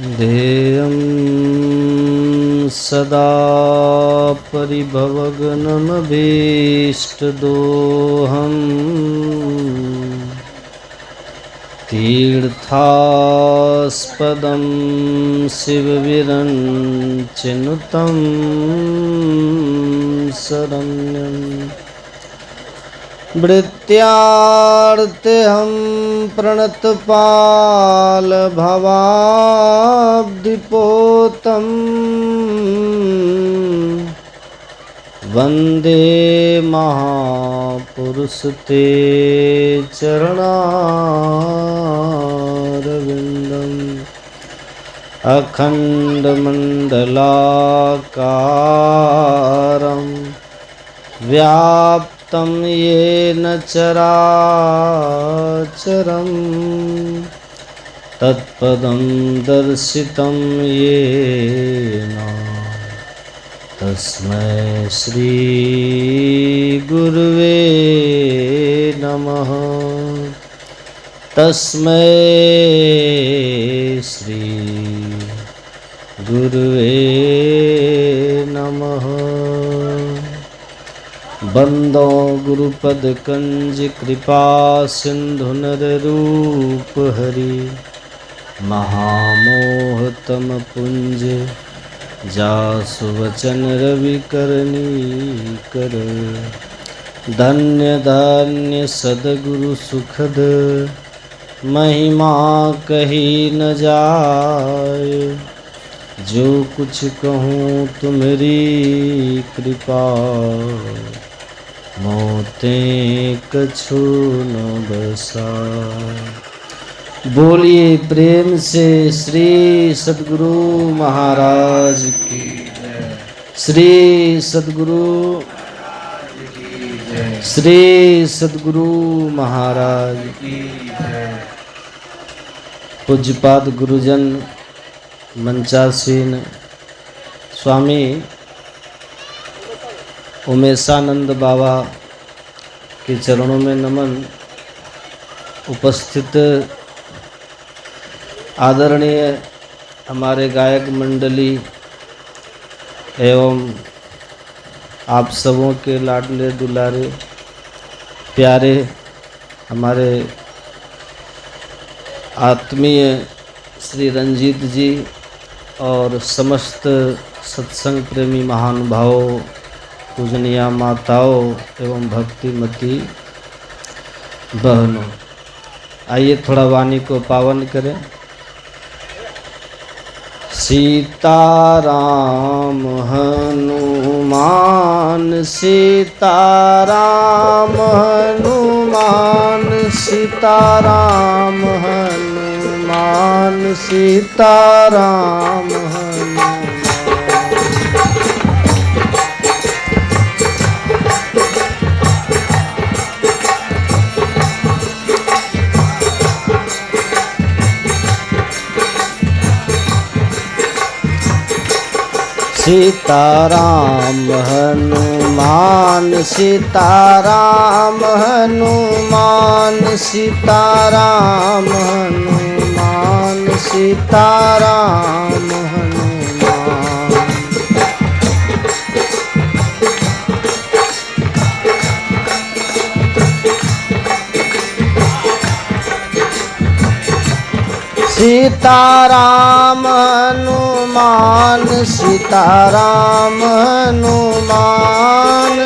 ध्येयं सदा परिभवग्नमभीष्टदोहम् तीर्थास्पदं शिवविरञ्चिनुतं शरण्यम् वृत्त्यार्तेऽहं प्रणतपालभवाब्धिपोतं वन्दे महापुरुषते चरणारविन्दम् अखण्डमण्डलाकारं व्याप्तं येन चराचरं तत्पदं दर्शितं येन तस्मै श्री गुरुवे नमः। तस्मै श्री गुरुवे नमः। बंदो गुरुपद कंज कृपा सिंधु नर रूप हरि महामोहतम पुंज जासु वचन रवि करनी कर। धन्य धन्य सदगुरु सुखद महिमा कही न जाए। जो कुछ कहूँ तुम्हारी कृपा मोते कछु न बसाए। बोलिए प्रेम से श्री सद्गुरु महाराज की जय। श्री सद्गुरु श्री सद्गुरु महाराज की जय। पूज्यपाद गुरुजन मंचासीन स्वामी उमेशानंद बाबा के चरणों में नमन। उपस्थित आदरणीय हमारे गायक मंडली एवं आप सबों के लाडले दुलारे प्यारे हमारे आत्मीय श्री रंजीत जी और समस्त सत्संग प्रेमी महानुभावों, पूजनीय माताओं एवं भक्तिमती बहनों, आइए थोड़ा वाणी को पावन करें। सीताराम हनुमान सीताराम हनुमान सीताराम हनुमान सीताराम हनुमान। सीताराम हनुमान सीताराम हनुमान सीताराम हनुमान सीताराम हनुमान। सीताराम हनुमान सीताराम हनुमान।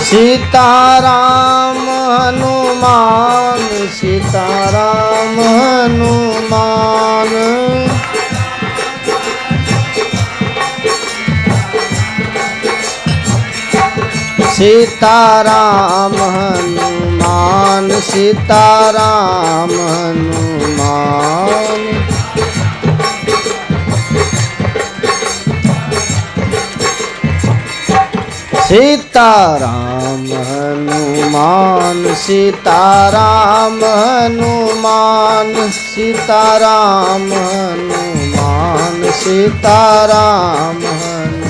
सीताराम हनुमान सीताराम हनुमान। सीताराम हनुमान सीताराम हनुमान। सीताराम हनुमान सीताराम हनुमान सीताराम हनुमान सीताराम हनुमान।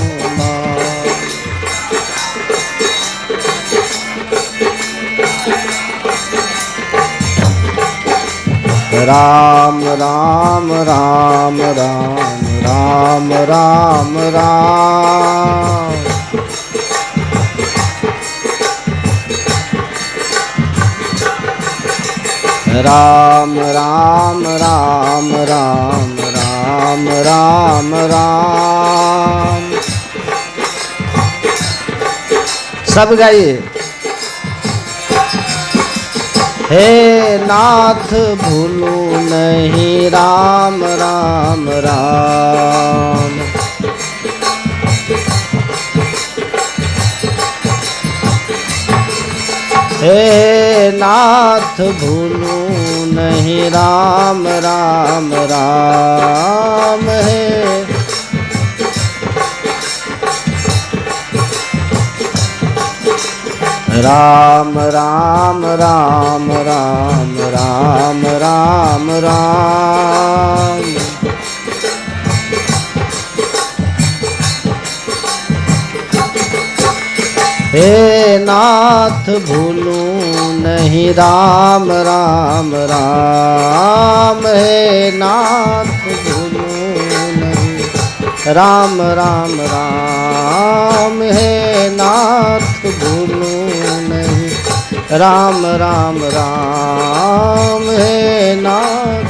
राम राम राम राम राम राम राम। राम राम राम राम राम राम राम। सब गाइए। हे नाथ भूलू नहीं राम राम राम। हे नाथ भूलू नहीं राम राम राम। हे राम राम राम राम राम राम राम। हे नाथ भूलू नहीं राम राम राम। हे नाथ भूलू नहीं राम राम राम। हे नाथ भूलू नहीं राम राम राम। हे नाथ।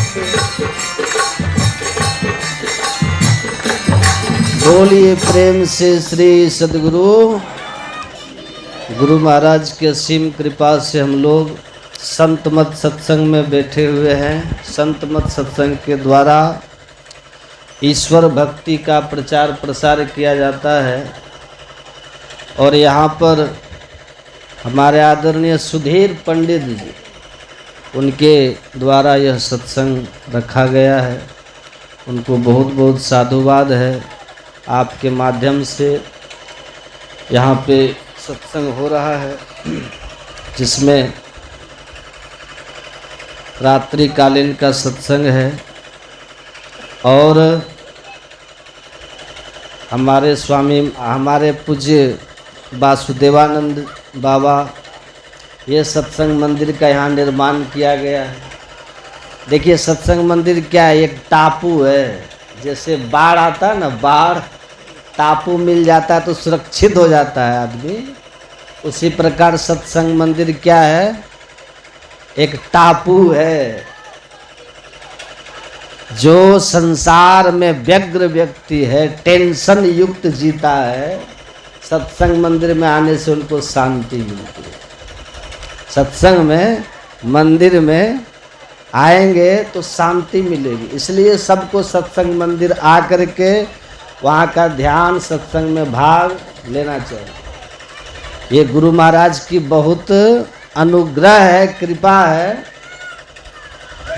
बोलिए प्रेम से श्री सद्गुरु गुरु महाराज की असीम कृपा से हम लोग संत मत सत्संग में बैठे हुए हैं। संत मत सत्संग के द्वारा ईश्वर भक्ति का प्रचार प्रसार किया जाता है और यहाँ पर हमारे आदरणीय सुधीर पंडित जी उनके द्वारा यह सत्संग रखा गया है। उनको बहुत बहुत साधुवाद है। आपके माध्यम से यहाँ पे सत्संग हो रहा है जिसमें रात्रिकालीन का सत्संग है और हमारे स्वामी हमारे पूज्य वासुदेवानंद बाबा ये सत्संग मंदिर का यहाँ निर्माण किया गया है। देखिए सत्संग मंदिर क्या है, एक टापू है। जैसे बाढ़ आता है ना, बाढ़ टापू मिल जाता है तो सुरक्षित हो जाता है आदमी, उसी प्रकार सत्संग मंदिर क्या है, एक टापू है। जो संसार में व्यग्र व्यक्ति है, टेंशन युक्त जीता है, सत्संग मंदिर में आने से उनको शांति मिलती है। सत्संग में मंदिर में आएंगे तो शांति मिलेगी। इसलिए सबको सत्संग मंदिर आ करके वहाँ का ध्यान सत्संग में भाग लेना चाहिए। ये गुरु महाराज की बहुत अनुग्रह है, कृपा है,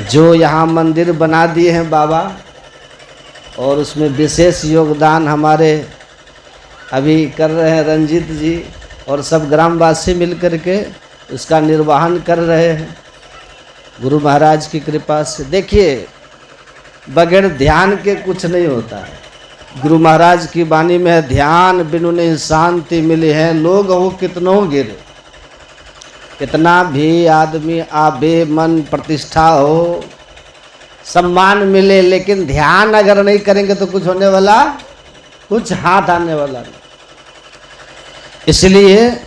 जो यहाँ मंदिर बना दिए हैं बाबा। और उसमें विशेष योगदान हमारे अभी कर रहे हैं रंजीत जी और सब ग्रामवासी मिलकर के उसका निर्वहन कर रहे हैं गुरु महाराज की कृपा से। देखिए बगैर ध्यान के कुछ नहीं होता है। गुरु महाराज की वाणी में है, ध्यान बिनु नहीं शांति मिली है। लोग हो कितनों गिरे, कितना भी आदमी आबे, मन प्रतिष्ठा हो, सम्मान मिले, लेकिन ध्यान अगर नहीं करेंगे तो कुछ होने वाला, कुछ हाथ आने वाला नहीं। इसलिए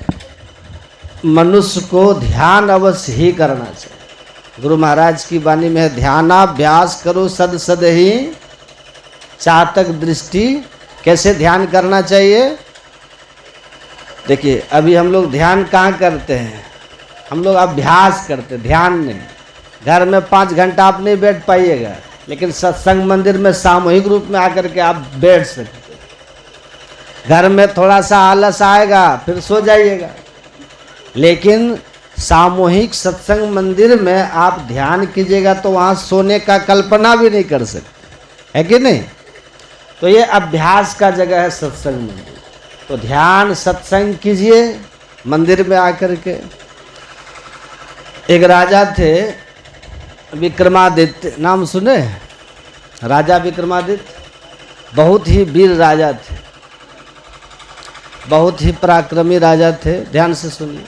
मनुष्य को ध्यान अवश्य ही करना चाहिए। गुरु महाराज की वाणी में है, ध्यानाभ्यास करो सद सद ही चातक दृष्टि। कैसे ध्यान करना चाहिए? देखिए अभी हम लोग ध्यान कहाँ करते हैं, हम लोग अभ्यास करते, ध्यान नहीं। घर में 5 घंटा आप नहीं बैठ पाइएगा, लेकिन सत्संग मंदिर में सामूहिक रूप में आकर के आप बैठ सकते। घर में थोड़ा सा आलस आएगा फिर सो जाइएगा, लेकिन सामूहिक सत्संग मंदिर में आप ध्यान कीजिएगा तो वहाँ सोने का कल्पना भी नहीं कर सकते, है कि नहीं? तो ये अभ्यास का जगह है सत्संग मंदिर। तो ध्यान सत्संग कीजिए मंदिर में आकर के। एक राजा थे विक्रमादित्य, नाम सुने? राजा विक्रमादित्य बहुत ही वीर राजा थे, बहुत ही पराक्रमी राजा थे। ध्यान से सुनिए।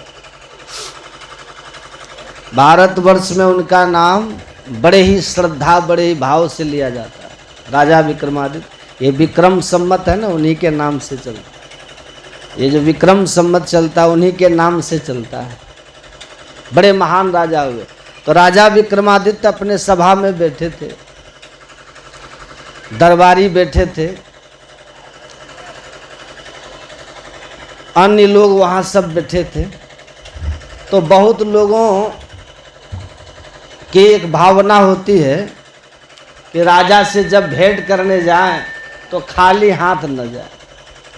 भारतवर्ष में उनका नाम बड़े ही श्रद्धा बड़े ही भाव से लिया जाता है। राजा विक्रमादित्य, ये विक्रम संवत है ना, उन्हीं के नाम से चलता है। ये जो विक्रम संवत चलता है उन्हीं के नाम से चलता है। बड़े महान राजा हुए। तो राजा विक्रमादित्य अपने सभा में बैठे थे, दरबारी बैठे थे, अन्य लोग वहाँ सब बैठे थे। तो बहुत लोगों की एक भावना होती है कि राजा से जब भेंट करने जाएं तो खाली हाथ न जाए,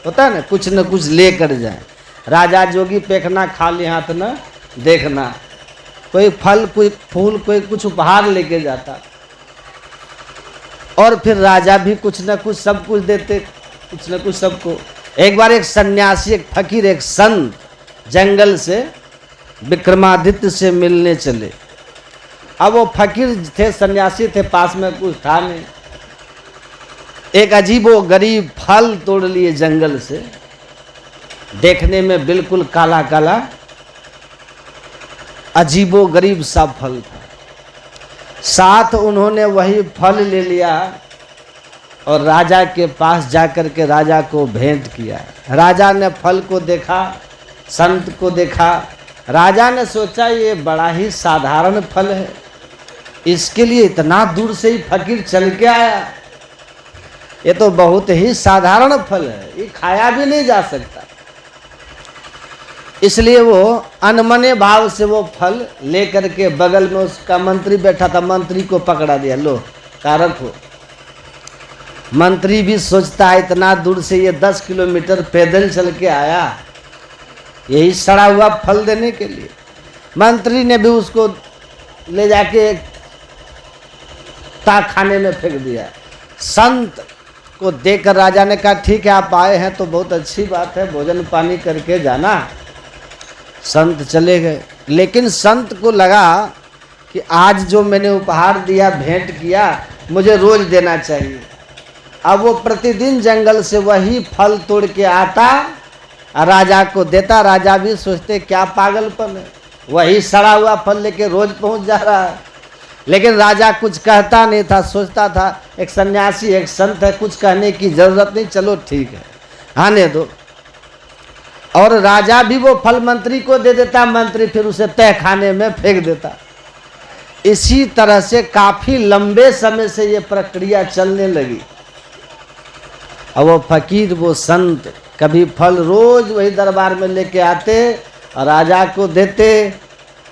होता है ना कुछ लेकर जाएं। राजा जोगी पेखना, खाली हाथ न देखना। कोई फल, कोई फूल, कोई कुछ उपहार लेके जाता, और फिर राजा भी कुछ न कुछ सब कुछ देते, कुछ न कुछ सबको। एक बार एक सन्यासी, एक फकीर, एक संत जंगल से विक्रमादित्य से मिलने चले। अब वो फकीर थे, सन्यासी थे, पास में कुछ था नहीं। एक अजीबो गरीब फल तोड़ लिए जंगल से, देखने में बिल्कुल काला काला अजीबो गरीब सा फल था। साथ उन्होंने वही फल ले लिया और राजा के पास जाकर के राजा को भेंट किया। राजा ने फल को देखा, संत को देखा। राजा ने सोचा ये बड़ा ही साधारण फल है, इसके लिए इतना दूर से ही फकीर चल के आया, ये तो बहुत ही साधारण फल है, ये खाया भी नहीं जा सकता। इसलिए वो अनमने भाव से वो फल लेकर के, बगल में उसका मंत्री बैठा था, मंत्री को पकड़ा दिया, लो कारक हो। मंत्री भी सोचता है इतना दूर से ये 10 किलोमीटर पैदल चल के आया, यही सड़ा हुआ फल देने के लिए। मंत्री ने भी उसको ले जाके खाने में फेंक दिया। संत को देखकर राजा ने कहा ठीक है आप आए हैं तो बहुत अच्छी बात है, भोजन पानी करके जाना। संत चले गए, लेकिन संत को लगा कि आज जो मैंने उपहार दिया, भेंट किया, मुझे रोज देना चाहिए। अब वो प्रतिदिन जंगल से वही फल तोड़ के आता और राजा को देता। राजा भी सोचते क्या पागलपन है, वही सड़ा हुआ फल लेके रोज पहुंच जा रहा है। लेकिन राजा कुछ कहता नहीं था, सोचता था एक सन्यासी, एक संत है, कुछ कहने की जरूरत नहीं, चलो ठीक है आने दो। और राजा भी वो फल मंत्री को दे देता, मंत्री फिर उसे तह खाने में फेंक देता। इसी तरह से काफी लंबे समय से ये प्रक्रिया चलने लगी। और वो फकीर, वो संत कभी फल रोज वही दरबार में लेके आते और राजा को देते,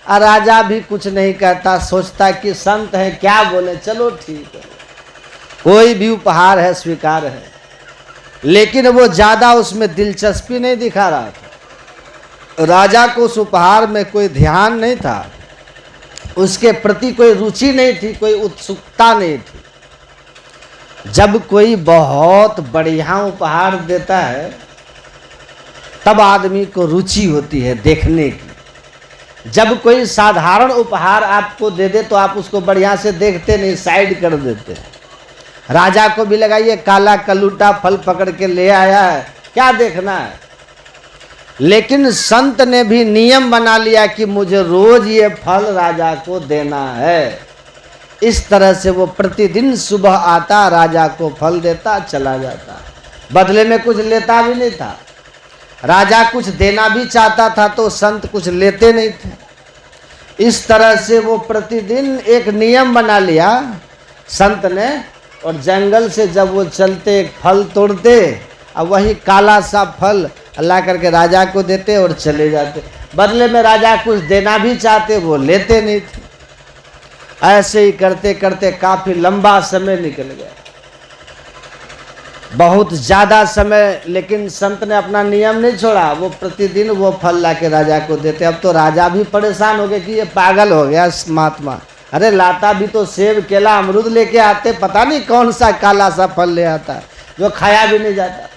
और राजा भी कुछ नहीं कहता, सोचता कि संत है क्या बोले, चलो ठीक है, कोई भी उपहार है स्वीकार है। लेकिन वो ज़्यादा उसमें दिलचस्पी नहीं दिखा रहा था। राजा को उस उपहार में कोई ध्यान नहीं था, उसके प्रति कोई रुचि नहीं थी, कोई उत्सुकता नहीं थी। जब कोई बहुत बढ़िया उपहार देता है तब आदमी को रुचि होती है देखने की। जब कोई साधारण उपहार आपको दे दे तो आप उसको बढ़िया से देखते नहीं, साइड कर देते हैं। राजा को भी लगा ये काला कलूटा फल पकड़ के ले आया है, क्या देखना है। लेकिन संत ने भी नियम बना लिया कि मुझे रोज ये फल राजा को देना है। इस तरह से वो प्रतिदिन सुबह आता, राजा को फल देता, चला जाता, बदले में कुछ लेता भी नहीं था। राजा कुछ देना भी चाहता था तो संत कुछ लेते नहीं थे। इस तरह से वो प्रतिदिन एक नियम बना लिया संत ने, और जंगल से जब वो चलते एक फल तोड़ते और वही काला सा फल ला करके राजा को देते और चले जाते। बदले में राजा कुछ देना भी चाहते, वो लेते नहीं थे। ऐसे ही करते करते काफी लंबा समय निकल गया, बहुत ज़्यादा समय। लेकिन संत ने अपना नियम नहीं छोड़ा, वो प्रतिदिन वो फल ला के राजा को देते। अब तो राजा भी परेशान हो गए कि ये पागल हो गया महात्मा, अरे लाता भी तो सेब केला अमरूद लेके आते, पता नहीं कौन सा काला सा फल ले आता है जो खाया भी नहीं जाता,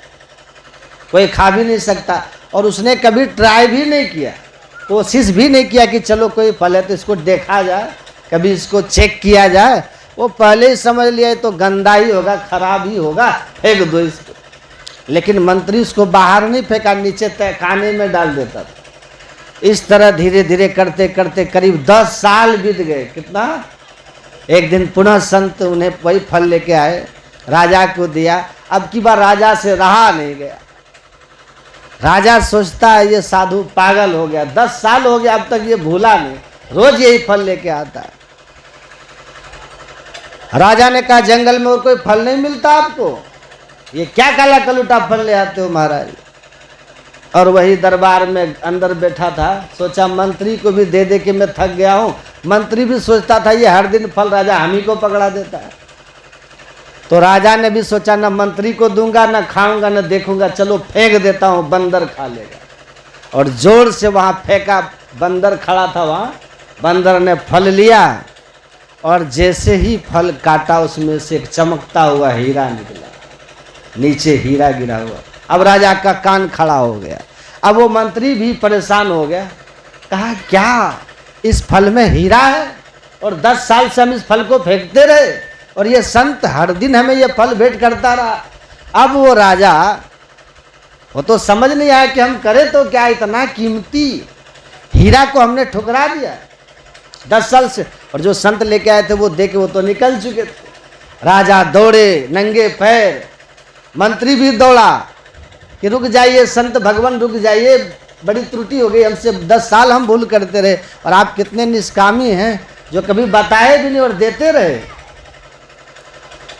कोई खा भी नहीं सकता। और उसने कभी ट्राई भी नहीं किया, कोशिश भी नहीं किया कि चलो कोई फल है तो इसको देखा जाए, कभी इसको चेक किया जाए। वो पहले ही समझ लिया तो गंदा ही होगा, खराब ही होगा, फेंक दो इसको। लेकिन मंत्री उसको बाहर नहीं फेंका, नीचे तहखाने में डाल देता था। इस तरह धीरे धीरे करते करते करीब 10 साल बीत गए। कितना? एक दिन पुनः संत उन्हें वही फल लेके आए, राजा को दिया। अब की बार राजा से रहा नहीं गया। राजा सोचता है ये साधु पागल हो गया, 10 साल हो गया अब तक ये भूला नहीं, रोज यही फल लेके आता है। राजा ने कहा जंगल में और कोई फल नहीं मिलता आपको, ये क्या काला कलूटा फल ले आते हो महाराज। और वही दरबार में अंदर बैठा था, सोचा मंत्री को भी दे दे के मैं थक गया हूँ। मंत्री भी सोचता था ये हर दिन फल राजा हम ही को पकड़ा देता है। तो राजा ने भी सोचा न मंत्री को दूंगा, न खाऊंगा, न देखूंगा, चलो फेंक देता हूँ, बंदर खा लेगा। और जोर से वहां फेंका, बंदर खड़ा था वहां, बंदर ने फल लिया और जैसे ही फल काटा उसमें से एक चमकता हुआ हीरा निकला, नीचे हीरा गिरा हुआ। अब राजा का कान खड़ा हो गया। अब वो मंत्री भी परेशान हो गया, कहा क्या इस फल में हीरा है और 10 साल से हम इस फल को फेंकते रहे और ये संत हर दिन हमें ये फल भेंट करता रहा। अब वो राजा, वो तो समझ नहीं आया कि हम करें तो क्या, इतना कीमती हीरा को हमने ठुकरा दिया 10 साल से। और जो संत लेके आए थे वो देखे, वो तो निकल चुके थे। राजा दौड़े नंगे पैर, मंत्री भी दौड़ा कि रुक जाइए संत भगवान, रुक जाइए, बड़ी त्रुटि हो गई हमसे, 10 साल हम भूल करते रहे और आप कितने निष्कामी हैं जो कभी बताए भी नहीं और देते रहे।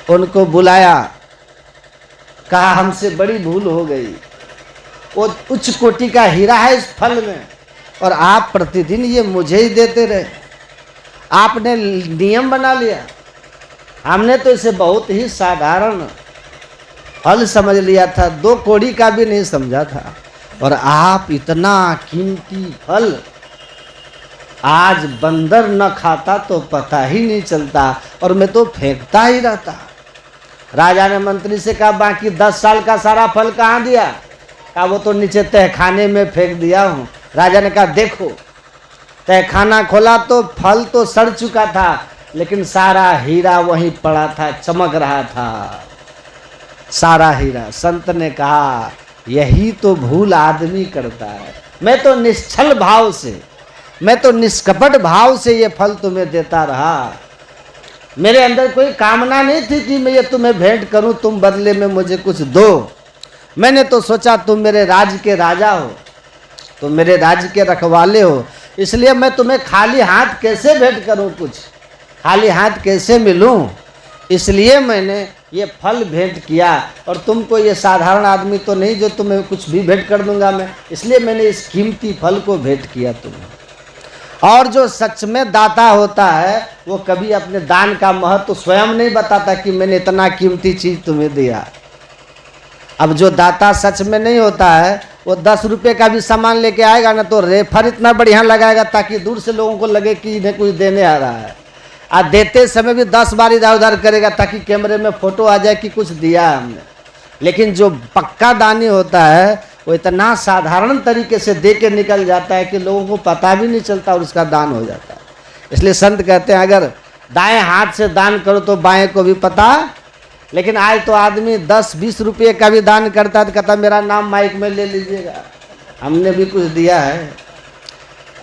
उनको बुलाया, कहा हमसे बड़ी भूल हो गई, वो उच्च कोटि का हीरा है इस फल में और आप प्रतिदिन ये मुझे ही देते रहे। आपने नियम बना लिया, हमने तो इसे बहुत ही साधारण फल समझ लिया था, 2 कौड़ी का भी नहीं समझा था। और आप इतना कीमती फल, आज बंदर न खाता तो पता ही नहीं चलता और मैं तो फेंकता ही रहता। राजा ने मंत्री से कहा बाकी 10 साल का सारा फल कहाँ दिया? कहा वो तो नीचे तहखाने में फेंक दिया हूँ। राजा ने कहा देखो, तहखाना खोला तो फल तो सड़ चुका था लेकिन सारा हीरा वहीं पड़ा था, चमक रहा था सारा हीरा। संत ने कहा यही तो भूल आदमी करता है। मैं तो निश्चल भाव से, मैं तो निष्कपट भाव से ये फल तुम्हें देता रहा। मेरे अंदर कोई कामना नहीं थी कि मैं ये तुम्हें भेंट करूं, तुम बदले में मुझे कुछ दो। मैंने तो सोचा तुम मेरे राज्य के राजा हो, तुम मेरे राज्य के रखवाले हो, इसलिए मैं तुम्हें खाली हाथ कैसे भेंट करूं, कुछ खाली हाथ कैसे मिलूं, इसलिए मैंने ये फल भेंट किया। और तुमको ये साधारण आदमी तो नहीं जो तुम्हें कुछ भी भेंट कर दूंगा मैं, इसलिए मैंने इस कीमती फल को भेंट किया तुम्हें। और जो सच में दाता होता है वो कभी अपने दान का महत्व स्वयं नहीं बताता कि मैंने इतना कीमती चीज तुम्हें दिया। अब जो दाता सच में नहीं होता है वो 10 रुपये का भी सामान लेके आएगा ना तो रेफर इतना बढ़िया लगाएगा ताकि दूर से लोगों को लगे कि इन्हें कुछ देने आ रहा है, और देते समय भी 10 बार इधर उधर करेगा ताकि कैमरे में फोटो आ जाए कि कुछ दिया है हमने। लेकिन जो पक्का दानी होता है वो इतना साधारण तरीके से दे के निकल जाता है कि लोगों को पता भी नहीं चलता और उसका दान हो जाता है। इसलिए संत कहते हैं अगर दाएं हाथ से दान करो तो बाएं को भी पता। लेकिन आज तो आदमी 10-20 रुपये का भी दान करता है तो कहता मेरा नाम माइक में ले लीजिएगा, हमने भी कुछ दिया है।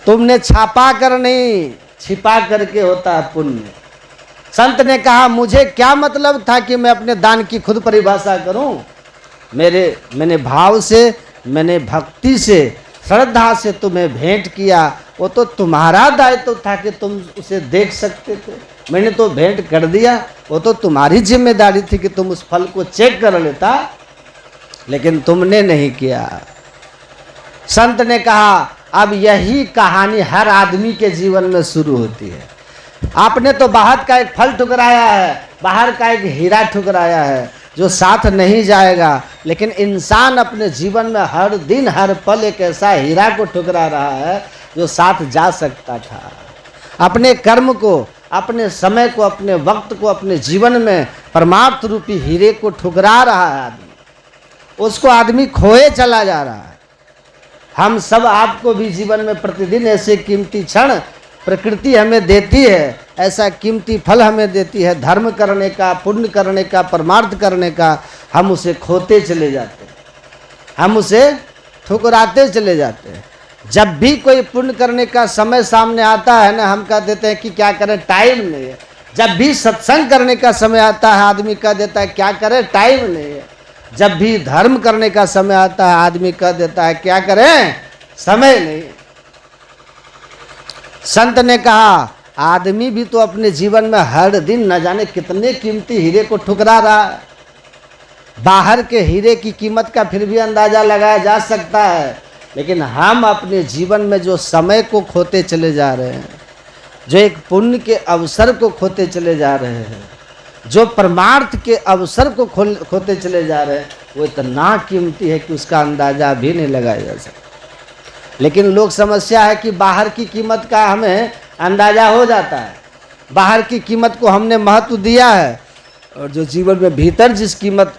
तुमने छापा कर नहीं, छिपा करके होता है पुण्य। संत ने कहा मुझे क्या मतलब था कि मैं अपने दान की खुद परिभाषा करूं। मैंने भाव से, मैंने भक्ति से, श्रद्धा से तुम्हें भेंट किया, वो तो तुम्हारा दायित्व था कि तुम उसे देख सकते थे। मैंने तो भेंट कर दिया, वो तो तुम्हारी जिम्मेदारी थी कि तुम उस फल को चेक कर लेता, लेकिन तुमने नहीं किया। संत ने कहा अब यही कहानी हर आदमी के जीवन में शुरू होती है। आपने तो बाहर का एक फल ठुकराया है, बाहर का एक हीरा ठुकराया है जो साथ नहीं जाएगा, लेकिन इंसान अपने जीवन में हर दिन हर पल एक ऐसा हीरा को ठुकरा रहा है जो साथ जा सकता था। अपने कर्म को, अपने समय को, अपने वक्त को, अपने जीवन में परमार्थ रूपी हीरे को ठुकरा रहा है आदमी, उसको आदमी खोए चला जा रहा है। हम सब आपको भी जीवन में प्रतिदिन ऐसे कीमती क्षण प्रकृति हमें देती है, ऐसा कीमती फल हमें देती है धर्म करने का, पुण्य करने का, परमार्थ करने का, हम उसे खोते चले जाते हैं, हम उसे ठुकराते चले जाते हैं। जब भी कोई पुण्य करने का समय सामने आता है ना, हम कह देते हैं कि क्या करें, टाइम नहीं है, जब भी सत्संग करने का समय आता है आदमी कह देता है क्या करे, टाइम नहीं है। जब भी धर्म करने का समय आता है आदमी कह देता है क्या करें, समय नहीं। संत ने कहा आदमी भी तो अपने जीवन में हर दिन न जाने कितने कीमती हीरे को ठुकरा रहा है। बाहर के हीरे की कीमत का फिर भी अंदाजा लगाया जा सकता है, लेकिन हम अपने जीवन में जो समय को खोते चले जा रहे हैं, जो एक पुण्य के अवसर को खोते चले जा रहे हैं, जो परमार्थ के अवसर को खोते चले जा रहे हैं, वो इतना कीमती है कि उसका अंदाजा भी नहीं लगाया जा सकता। लेकिन लोग समस्या है कि बाहर की कीमत का हमें अंदाजा हो जाता है, बाहर की कीमत को हमने महत्व दिया है, और जो जीवन में भीतर जिस कीमत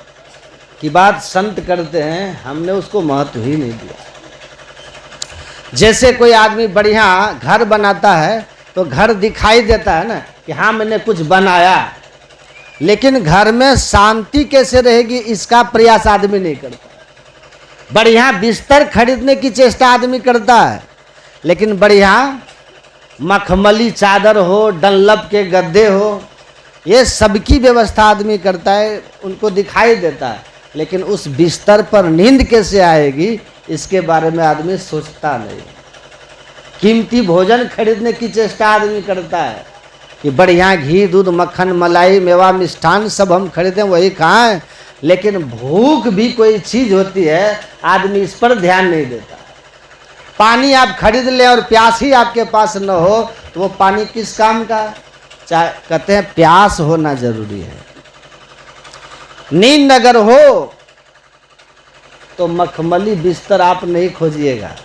की बात संत करते हैं हमने उसको महत्व ही नहीं दिया। जैसे कोई आदमी बढ़िया घर बनाता है तो घर दिखाई देता है ना कि हाँ मैंने कुछ बनाया, लेकिन घर में शांति कैसे रहेगी इसका प्रयास आदमी नहीं करता। बढ़िया बिस्तर खरीदने की चेष्टा आदमी करता है, लेकिन बढ़िया मखमली चादर हो, डनलप के गद्दे हो, ये सबकी व्यवस्था आदमी करता है, उनको दिखाई देता है, लेकिन उस बिस्तर पर नींद कैसे आएगी इसके बारे में आदमी सोचता नहीं। कीमती भोजन खरीदने की चेष्टा आदमी करता है कि बढ़िया घी दूध मक्खन मलाई मेवा मिष्ठान सब हम खरीदें वही खाएं, लेकिन भूख भी कोई चीज होती है आदमी इस पर ध्यान नहीं देता। पानी आप खरीद लें और प्यास ही आपके पास न हो तो वो पानी किस काम का। कहते हैं प्यास होना जरूरी है। नींद अगर हो तो मखमली बिस्तर आप नहीं खोजिएगा,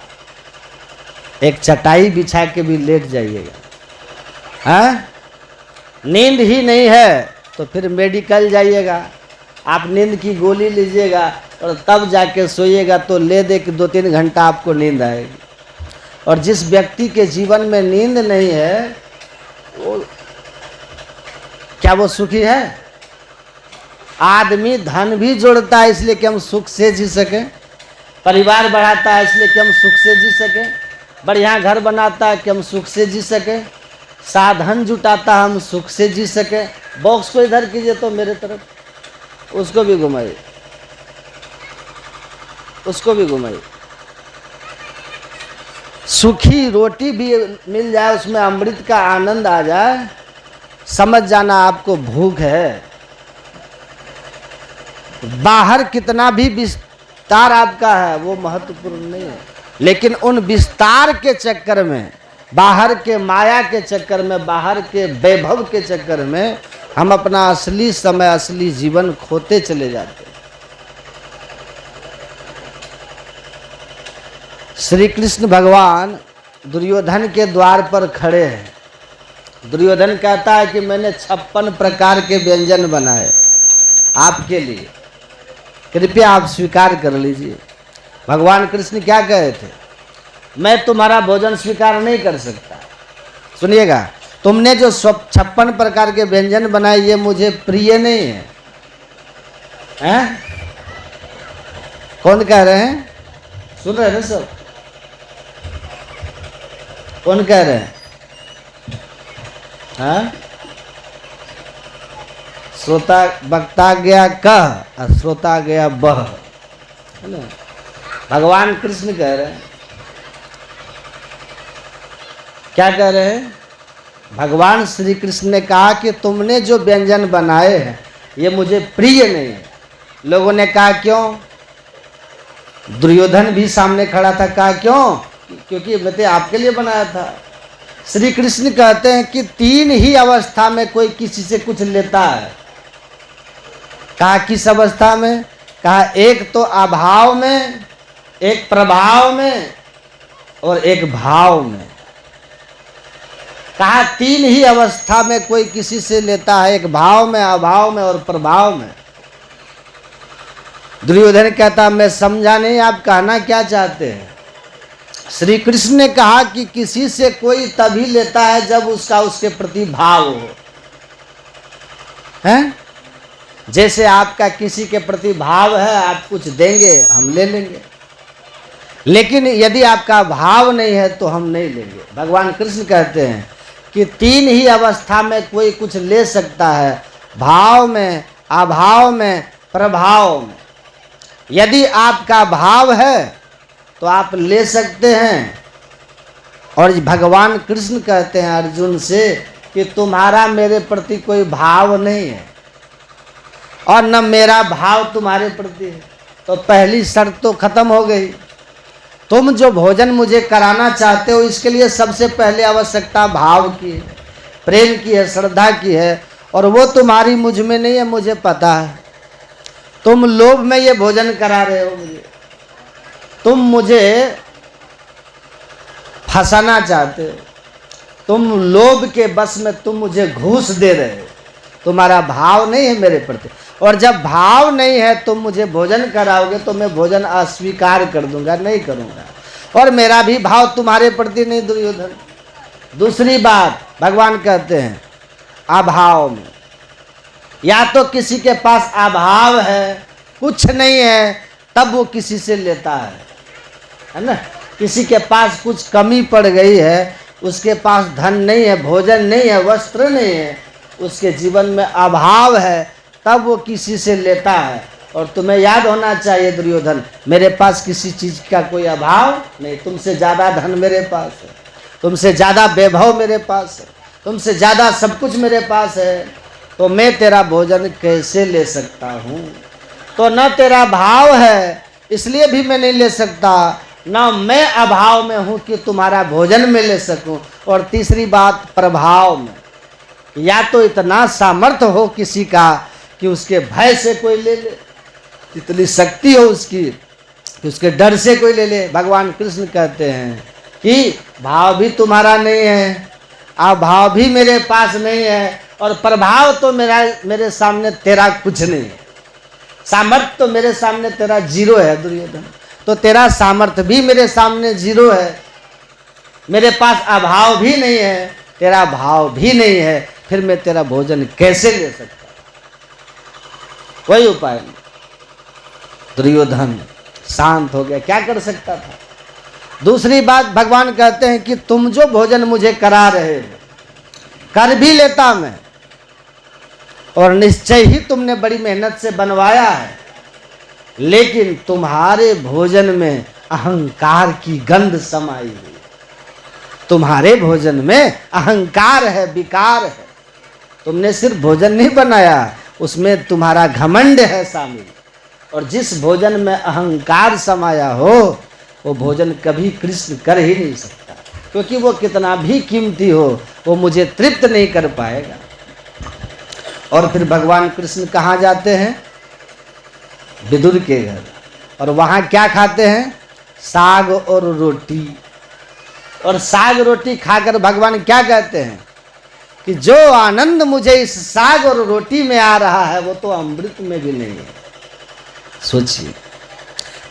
एक चटाई बिछा के भी लेट जाइएगा। हाँ, नींद ही नहीं है तो फिर मेडिकल जाइएगा, आप नींद की गोली लीजिएगा और तब जाके सोइएगा, तो ले दे कि 2-3 घंटा आपको नींद आएगी। और जिस व्यक्ति के जीवन में नींद नहीं है वो क्या वो सुखी है? आदमी धन भी जोड़ता है इसलिए कि हम सुख से जी सकें, परिवार बढ़ाता है इसलिए कि हम सुख से जी सकें, बढ़िया घर बनाता है कि हम सुख से जी सकें, साधन जुटाता है हम सुख से जी सकें। बॉक्स को इधर कीजिए तो मेरे तरफ, उसको भी घुमाइए, उसको भी घुमाइए। सूखी रोटी भी मिल जाए, उसमें अमृत का आनंद आ जाए, समझ जाना आपको भूख है। बाहर कितना भी विस्तार आपका है वो महत्वपूर्ण नहीं है, लेकिन उन विस्तार के चक्कर में, बाहर के माया के चक्कर में, बाहर के वैभव के चक्कर में हम अपना असली समय असली जीवन खोते चले जाते हैं। श्री कृष्ण भगवान दुर्योधन के द्वार पर खड़े हैं। दुर्योधन कहता है कि मैंने 56 प्रकार के व्यंजन बनाए आपके लिए, कृपया आप स्वीकार कर लीजिए। भगवान कृष्ण क्या कहे थे? मैं तुम्हारा भोजन स्वीकार नहीं कर सकता। सुनिएगा, तुमने जो 56 प्रकार के व्यंजन बनाए ये मुझे प्रिय नहीं है। हैं? कौन कह रहे हैं? सुन रहे हैं सब? कौन कह रहे हैं? हाँ? श्रोता वक्ता गया कह और श्रोता गया बह, है ना? भगवान कृष्ण कह रहे हैं। क्या कह रहे हैं? भगवान श्री कृष्ण ने कहा कि तुमने जो व्यंजन बनाए हैं ये मुझे प्रिय नहीं है। लोगों ने कहा क्यों? दुर्योधन भी सामने खड़ा था, कहा क्यों? क्योंकि मैंने आपके लिए बनाया था। श्री कृष्ण कहते हैं कि 3 ही अवस्था में कोई किसी से कुछ लेता है। कहा किस अवस्था में? कहा एक तो अभाव में, एक प्रभाव में और एक भाव में। कहा 3 ही अवस्था में कोई किसी से लेता है, एक भाव में, अभाव में और प्रभाव में। दुर्योधन कहता मैं समझा नहीं आप कहना क्या चाहते हैं। श्री कृष्ण ने कहा कि किसी से कोई तभी लेता है जब उसका उसके प्रति भाव हो। हैं? जैसे आपका किसी के प्रति भाव है, आप कुछ देंगे हम ले लेंगे, लेकिन यदि आपका भाव नहीं है तो हम नहीं लेंगे। भगवान कृष्ण कहते हैं कि तीन ही अवस्था में कोई कुछ ले सकता है, भाव में, अभाव में, प्रभाव में। यदि आपका भाव है तो आप ले सकते हैं। और भगवान कृष्ण कहते हैं अर्जुन से कि तुम्हारा मेरे प्रति कोई भाव नहीं है और न मेरा भाव तुम्हारे प्रति है, तो पहली शर्त तो खत्म हो गई। तुम जो भोजन मुझे कराना चाहते हो इसके लिए सबसे पहले आवश्यकता भाव की है, प्रेम की है, श्रद्धा की है, और वो तुम्हारी मुझ में नहीं है, मुझे पता है। तुम लोभ में ये भोजन करा रहे हो मुझे, तुम मुझे फंसाना चाहते हो, तुम लोभ के बस में तुम मुझे घूस दे रहे हो, तुम्हारा भाव नहीं है मेरे प्रति। और जब भाव नहीं है तुम मुझे भोजन कराओगे तो मैं भोजन अस्वीकार कर दूंगा, नहीं करूंगा, और मेरा भी भाव तुम्हारे प्रति नहीं दुर्योधन। दूसरी बात भगवान कहते हैं अभाव में, या तो किसी के पास अभाव है, कुछ नहीं है, तब वो किसी से लेता है ना। किसी के पास कुछ कमी पड़ गई है, उसके पास धन नहीं है, भोजन नहीं है, वस्त्र नहीं है, उसके जीवन में अभाव है, तब वो किसी से लेता है। और तुम्हें याद होना चाहिए दुर्योधन, मेरे पास किसी चीज़ का कोई अभाव नहीं, तुमसे ज़्यादा धन मेरे पास है, तुमसे ज़्यादा वैभव मेरे पास है, तुमसे ज़्यादा सब कुछ मेरे पास है, तो मैं तेरा भोजन कैसे ले सकता हूँ। तो न तेरा भाव है इसलिए भी मैं नहीं ले सकता, न मैं अभाव में हूँ कि तुम्हारा भोजन में ले सकूँ। और तीसरी बात प्रभाव में, या तो इतना सामर्थ्य हो किसी का कि उसके भय से कोई ले ले, इतनी शक्ति हो उसकी कि उसके डर से कोई ले ले। भगवान कृष्ण कहते हैं कि भाव भी तुम्हारा नहीं है, अभाव भी मेरे पास नहीं है, और प्रभाव तो मेरे सामने तेरा कुछ नहीं है, सामर्थ्य तो मेरे सामने तेरा जीरो है दुर्योधन। तो तेरा सामर्थ्य भी मेरे सामने जीरो है, मेरे पास अभाव भी नहीं है, तेरा भाव भी नहीं है, फिर मैं तेरा भोजन कैसे ले सकता। कोई उपाय नहीं। दुर्योधन शांत हो गया, क्या कर सकता था। दूसरी बात भगवान कहते हैं कि तुम जो भोजन मुझे करा रहे हो कर भी लेता मैं, और निश्चय ही तुमने बड़ी मेहनत से बनवाया है, लेकिन तुम्हारे भोजन में अहंकार की गंध समाई हुई, तुम्हारे भोजन में अहंकार है, विकार है। तुमने सिर्फ भोजन नहीं बनाया, उसमें तुम्हारा घमंड है शामिल, और जिस भोजन में अहंकार समाया हो वो भोजन कभी कृष्ण कर ही नहीं सकता, क्योंकि वो कितना भी कीमती हो वो मुझे तृप्त नहीं कर पाएगा। और फिर भगवान कृष्ण कहाँ जाते हैं, विदुर के घर, और वहाँ क्या खाते हैं, साग और रोटी। और साग रोटी खाकर भगवान क्या कहते हैं कि जो आनंद मुझे इस साग और रोटी में आ रहा है वो तो अमृत में भी नहीं है। सोचिए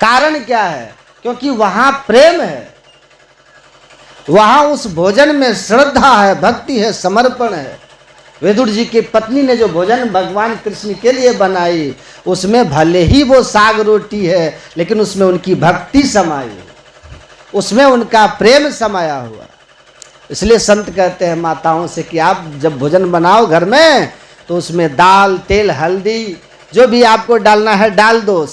कारण क्या है, क्योंकि वहाँ प्रेम है, वहाँ उस भोजन में श्रद्धा है, भक्ति है, समर्पण है। विदुर जी की पत्नी ने जो भोजन भगवान कृष्ण के लिए बनाई उसमें भले ही वो साग रोटी है, लेकिन उसमें उनकी भक्ति समाई, उसमें उनका प्रेम समाया हुआ। इसलिए संत कहते हैं माताओं से कि आप जब भोजन बनाओ घर में तो उसमें दाल, तेल, हल्दी जो भी आपको डालना है डाल दो।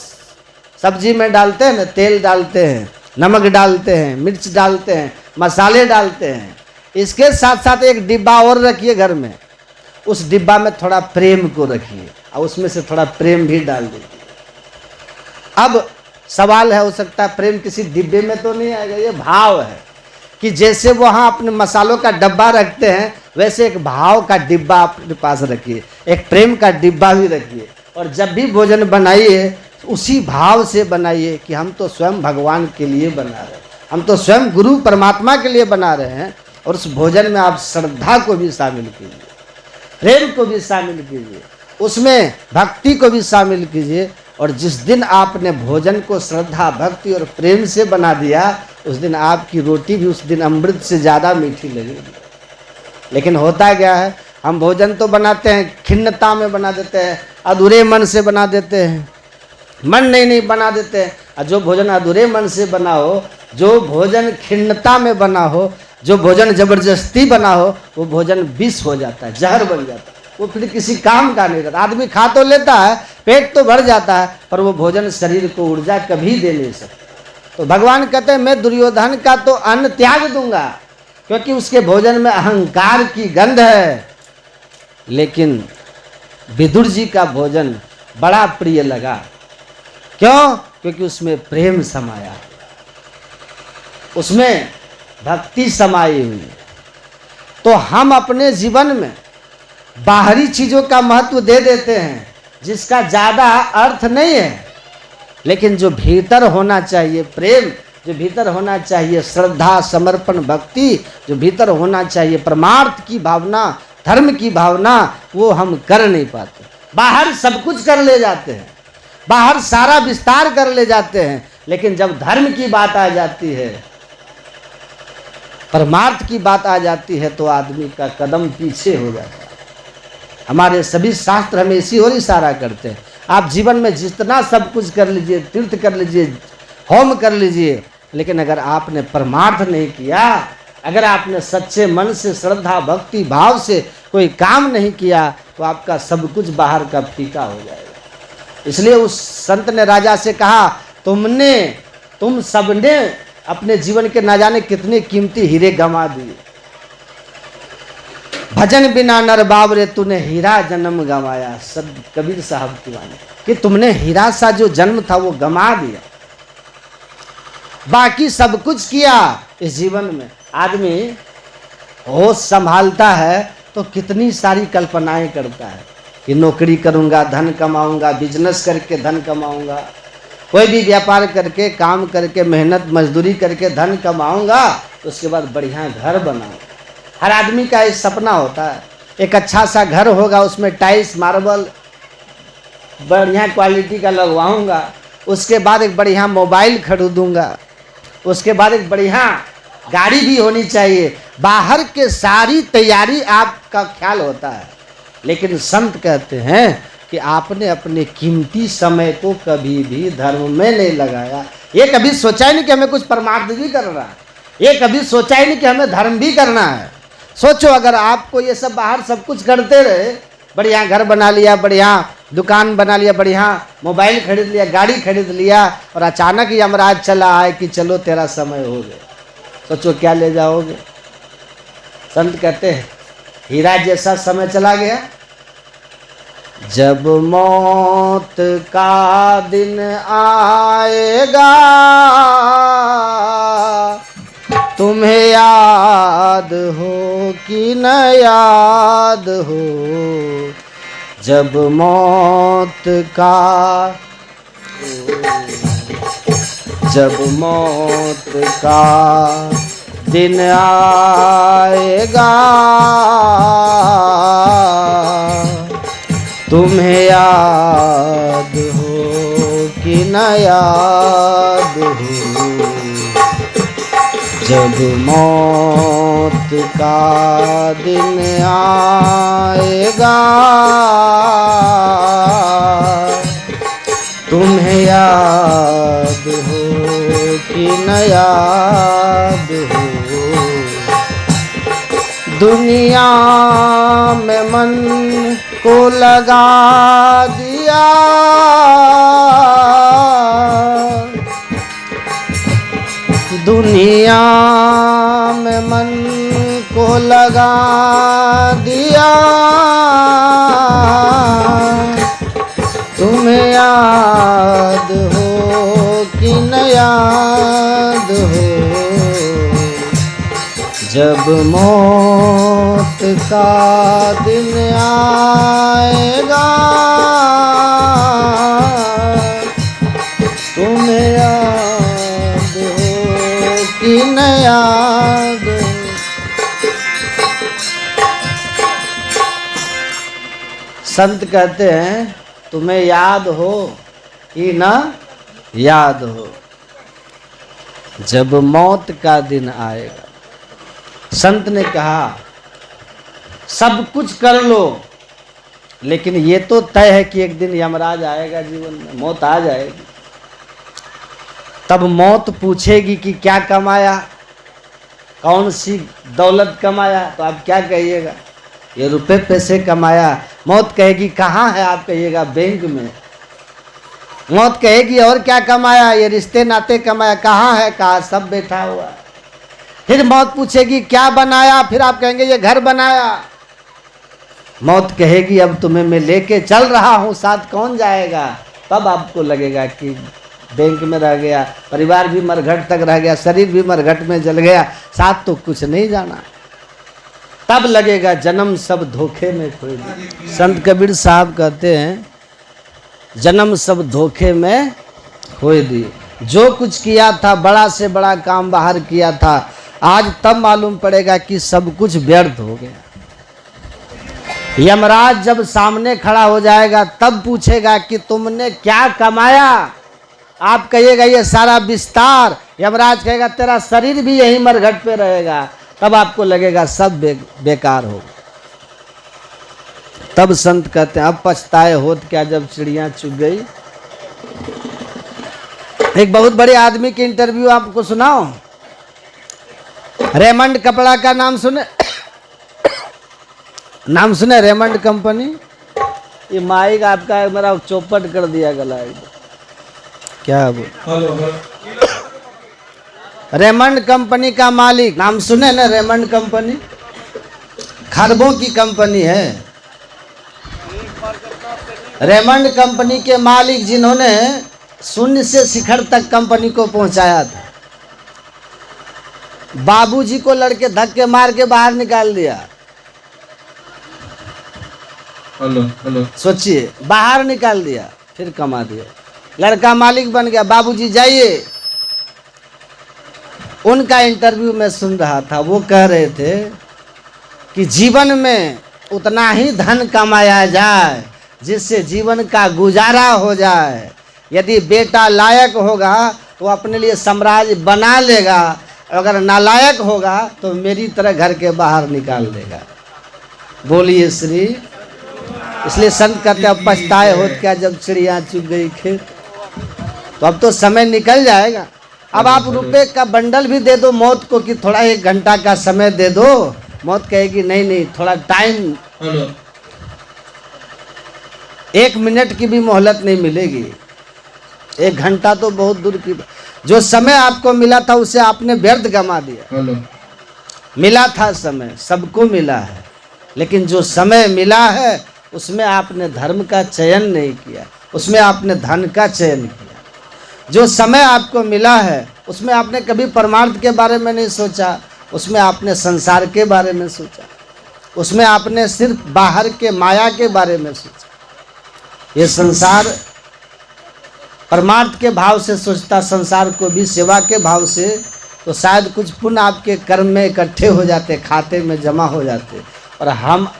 सब्जी में डालते हैं ना, तेल डालते हैं, नमक डालते हैं, मिर्च डालते हैं, मसाले डालते हैं। इसके साथ साथ एक डिब्बा और रखिए घर में, उस डिब्बा में थोड़ा प्रेम को रखिए और उसमें से थोड़ा प्रेम भी डाल दीजिए। अब सवाल है, हो सकता है प्रेम किसी डिब्बे में तो नहीं आएगा, ये भाव है कि जैसे वहाँ अपने मसालों का डब्बा रखते हैं वैसे एक भाव का डिब्बा अपने पास रखिए, एक प्रेम का डिब्बा भी रखिए। और जब भी भोजन बनाइए उसी भाव से बनाइए कि हम तो स्वयं भगवान के लिए बना रहे हैं, हम तो स्वयं गुरु परमात्मा के लिए बना रहे हैं। और उस भोजन में आप श्रद्धा को भी शामिल कीजिए, प्रेम को भी शामिल कीजिए, उसमें भक्ति को भी शामिल कीजिए। और जिस दिन आपने भोजन को श्रद्धा, भक्ति और प्रेम से बना दिया उस दिन आपकी रोटी भी उस दिन अमृत से ज़्यादा मीठी लगेगी। लेकिन होता क्या है, हम भोजन तो बनाते हैं खिन्नता में बना देते हैं, अधूरे मन से बना देते हैं, मन नहीं बना देते हैं। और जो भोजन अधूरे मन से बना हो, जो भोजन खिन्नता में बना हो, जो भोजन जबरदस्ती बना हो वो भोजन विष हो जाता है, जहर बन जाता है, वो फिर किसी काम का नहीं रहता। आदमी खा तो लेता है, पेट तो भर जाता है, पर वो भोजन शरीर को ऊर्जा कभी दे नहीं सकता। तो भगवान कहते हैं मैं दुर्योधन का तो अन्न त्याग दूंगा, क्योंकि उसके भोजन में अहंकार की गंध है, लेकिन विदुर जी का भोजन बड़ा प्रिय लगा। क्यों? क्योंकि उसमें प्रेम समाया, उसमें भक्ति समाई हुई। तो हम अपने जीवन में बाहरी चीजों का महत्व दे देते हैं जिसका ज्यादा अर्थ नहीं है, लेकिन जो भीतर होना चाहिए प्रेम, जो भीतर होना चाहिए श्रद्धा, समर्पण, भक्ति, जो भीतर होना चाहिए परमार्थ की भावना, धर्म की भावना, वो हम कर नहीं पाते। बाहर सब कुछ कर ले जाते हैं, बाहर सारा विस्तार कर ले जाते हैं, लेकिन जब धर्म की बात आ जाती है, परमार्थ की बात आ जाती है, तो आदमी का कदम पीछे हो जाता है। हमारे सभी शास्त्र हमें इसी ओर इशारा करते हैं। आप जीवन में जितना सब कुछ कर लीजिए, तीर्थ कर लीजिए, होम कर लीजिए, लेकिन अगर आपने परमार्थ नहीं किया, अगर आपने सच्चे मन से श्रद्धा भक्ति भाव से कोई काम नहीं किया, तो आपका सब कुछ बाहर का फीका हो जाएगा। इसलिए उस संत ने राजा से कहा, तुम सबने अपने जीवन के ना जाने कितने कीमती हीरे गंवा दिए। भजन बिना नर बाबरे तूने हीरा जन्म गंवाया। सब कबीर साहब की वाणी कि तुमने हीरा सा जो जन्म था वो गंवा दिया। बाकी सब कुछ किया इस जीवन में। आदमी होश संभालता है तो कितनी सारी कल्पनाएं करता है कि नौकरी करूंगा, धन कमाऊंगा, बिजनेस करके धन कमाऊंगा, कोई भी व्यापार करके, काम करके, मेहनत मजदूरी करके धन कमाऊंगा, तो उसके बाद बढ़िया घर बनाऊंगा। हर आदमी का एक सपना होता है, एक अच्छा सा घर होगा, उसमें टाइल्स मार्बल बढ़िया क्वालिटी का लगवाऊंगा, उसके बाद एक बढ़िया मोबाइल खरीदूंगा, उसके बाद एक बढ़िया गाड़ी भी होनी चाहिए। बाहर के सारी तैयारी आपका ख्याल होता है, लेकिन संत कहते हैं कि आपने अपने कीमती समय को कभी भी धर्म में नहीं लगाया। ये कभी सोचा ही नहीं कि हमें कुछ परमार्थ भी करना है, ये कभी सोचा ही नहीं कि हमें धर्म भी करना है। सोचो अगर आपको ये सब बाहर सब कुछ करते रहे, बढ़िया घर बना लिया, बढ़िया दुकान बना लिया, बढ़िया मोबाइल खरीद लिया, गाड़ी खरीद लिया, और अचानक यमराज चला आए कि चलो तेरा समय हो गया, सोचो क्या ले जाओगे। संत कहते हैं हीरा जैसा समय चला गया। जब मौत का दिन आएगा तुम्हें याद हो कि न याद हो, जब मौत का दिन आएगा तुम्हें याद हो कि न याद हो, जब मौत का दिन आएगा तुम्हें याद हो कि न याद हो। दुनिया में मन को लगा दिया, दुनिया में मन को लगा दिया, तुम्हें याद हो कि न याद हो, जब मौत का दिन आएगा तुम्हें याद हो कि न याद। संत कहते हैं तुम्हें याद हो कि न याद हो, जब मौत का दिन आएगा। संत ने कहा सब कुछ कर लो, लेकिन ये तो तय है कि एक दिन यमराज आएगा, जीवन में मौत आ जाएगी। तब मौत पूछेगी कि क्या कमाया, कौन सी दौलत कमाया, तो आप क्या कहिएगा? ये रुपए पैसे कमाया। मौत कहेगी कहाँ है, आप कहिएगा बैंक में। मौत कहेगी और क्या कमाया, ये रिश्ते नाते कमाया, कहाँ है, कहा सब बैठा हुआ। फिर मौत पूछेगी क्या बनाया, फिर आप कहेंगे ये घर बनाया। मौत कहेगी अब तुम्हें मैं लेके चल रहा हूँ, साथ कौन जाएगा? तब आपको लगेगा कि बैंक में रह गया, परिवार भी मरघट तक रह गया, शरीर भी मरघट में जल गया, साथ तो कुछ नहीं जाना। तब लगेगा जन्म सब धोखे में खोए दिए। संत कबीर साहब कहते हैं जन्म सब धोखे में खोए दिए। जो कुछ किया था, बड़ा से बड़ा काम बाहर किया था, आज तब मालूम पड़ेगा कि सब कुछ व्यर्थ हो गया। यमराज जब सामने खड़ा हो जाएगा तब पूछेगा कि तुमने क्या कमाया। आप कहिएगा ये सारा विस्तार। यमराज कहेगा तेरा शरीर भी यही मरघट पे रहेगा। तब आपको लगेगा सब बेकार हो। तब संत कहते हैं अब पछताए होत क्या जब चिड़िया चुग गई। एक बहुत बड़े आदमी की इंटरव्यू आपको सुनाओ। रेमंड कपड़ा का नाम सुने? नाम सुने रेमंड कंपनी? ये माइक आपका मेरा चौपट कर दिया गला एकदम। क्या बोल? रेमंड कंपनी का मालिक नाम सुने ना? रेमंड कंपनी खरबों की कंपनी है। रेमंड कंपनी के मालिक जिन्होंने शून्य से शिखर तक कंपनी को पहुंचाया था, बाबूजी को लड़के धक्के मार के बाहर निकाल दिया। हेलो सोचिए, बाहर निकाल दिया फिर कमा दिया, लड़का मालिक बन गया। बाबूजी जाइए। उनका इंटरव्यू में सुन रहा था, वो कह रहे थे कि जीवन में उतना ही धन कमाया जाए जिससे जीवन का गुजारा हो जाए। यदि बेटा लायक होगा तो अपने लिए साम्राज्य बना लेगा, अगर नालायक होगा तो मेरी तरह घर के बाहर निकाल देगा। बोलिए श्री। इसलिए संत कहते अब पछताए होत क्या जब चिड़िया चुग गई खेत। तो अब तो समय निकल जाएगा। अब आप रुपए का बंडल भी दे दो मौत को कि थोड़ा 1 घंटा का समय दे दो, मौत कहेगी नहीं नहीं थोड़ा टाइम, 1 मिनट की भी मोहलत नहीं मिलेगी। 1 घंटा तो बहुत दूर की। जो समय आपको मिला था उसे आपने व्यर्थ गंवा दिया। मिला था समय, सबको मिला है, लेकिन जो समय मिला है उसमें आपने धर्म का चयन नहीं किया, उसमें आपने धन का चयन किया। जो समय आपको मिला है उसमें आपने कभी परमार्थ के बारे में नहीं सोचा, उसमें आपने संसार के बारे में सोचा, उसमें आपने सिर्फ बाहर के माया के बारे में सोचा। ये संसार परमार्थ के भाव से सोचता संसार को भी सेवा के भाव से, तो शायद कुछ पुण्य आपके कर्म में इकट्ठे हो जाते, खाते में जमा हो जाते, और हम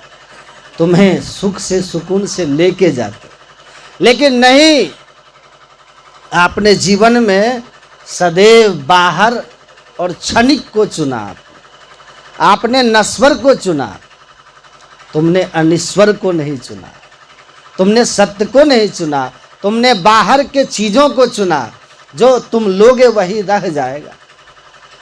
तुम्हें सुख से सुकून से लेके जाते। लेकिन नहीं, आपने जीवन में सदैव बाहर और क्षणिक को चुना। आपने नश्वर को चुना, तुमने अनिश्वर को नहीं चुना, तुमने सत्य को नहीं चुना, तुमने बाहर के चीज़ों को चुना। जो तुम लोगे वही रह जाएगा।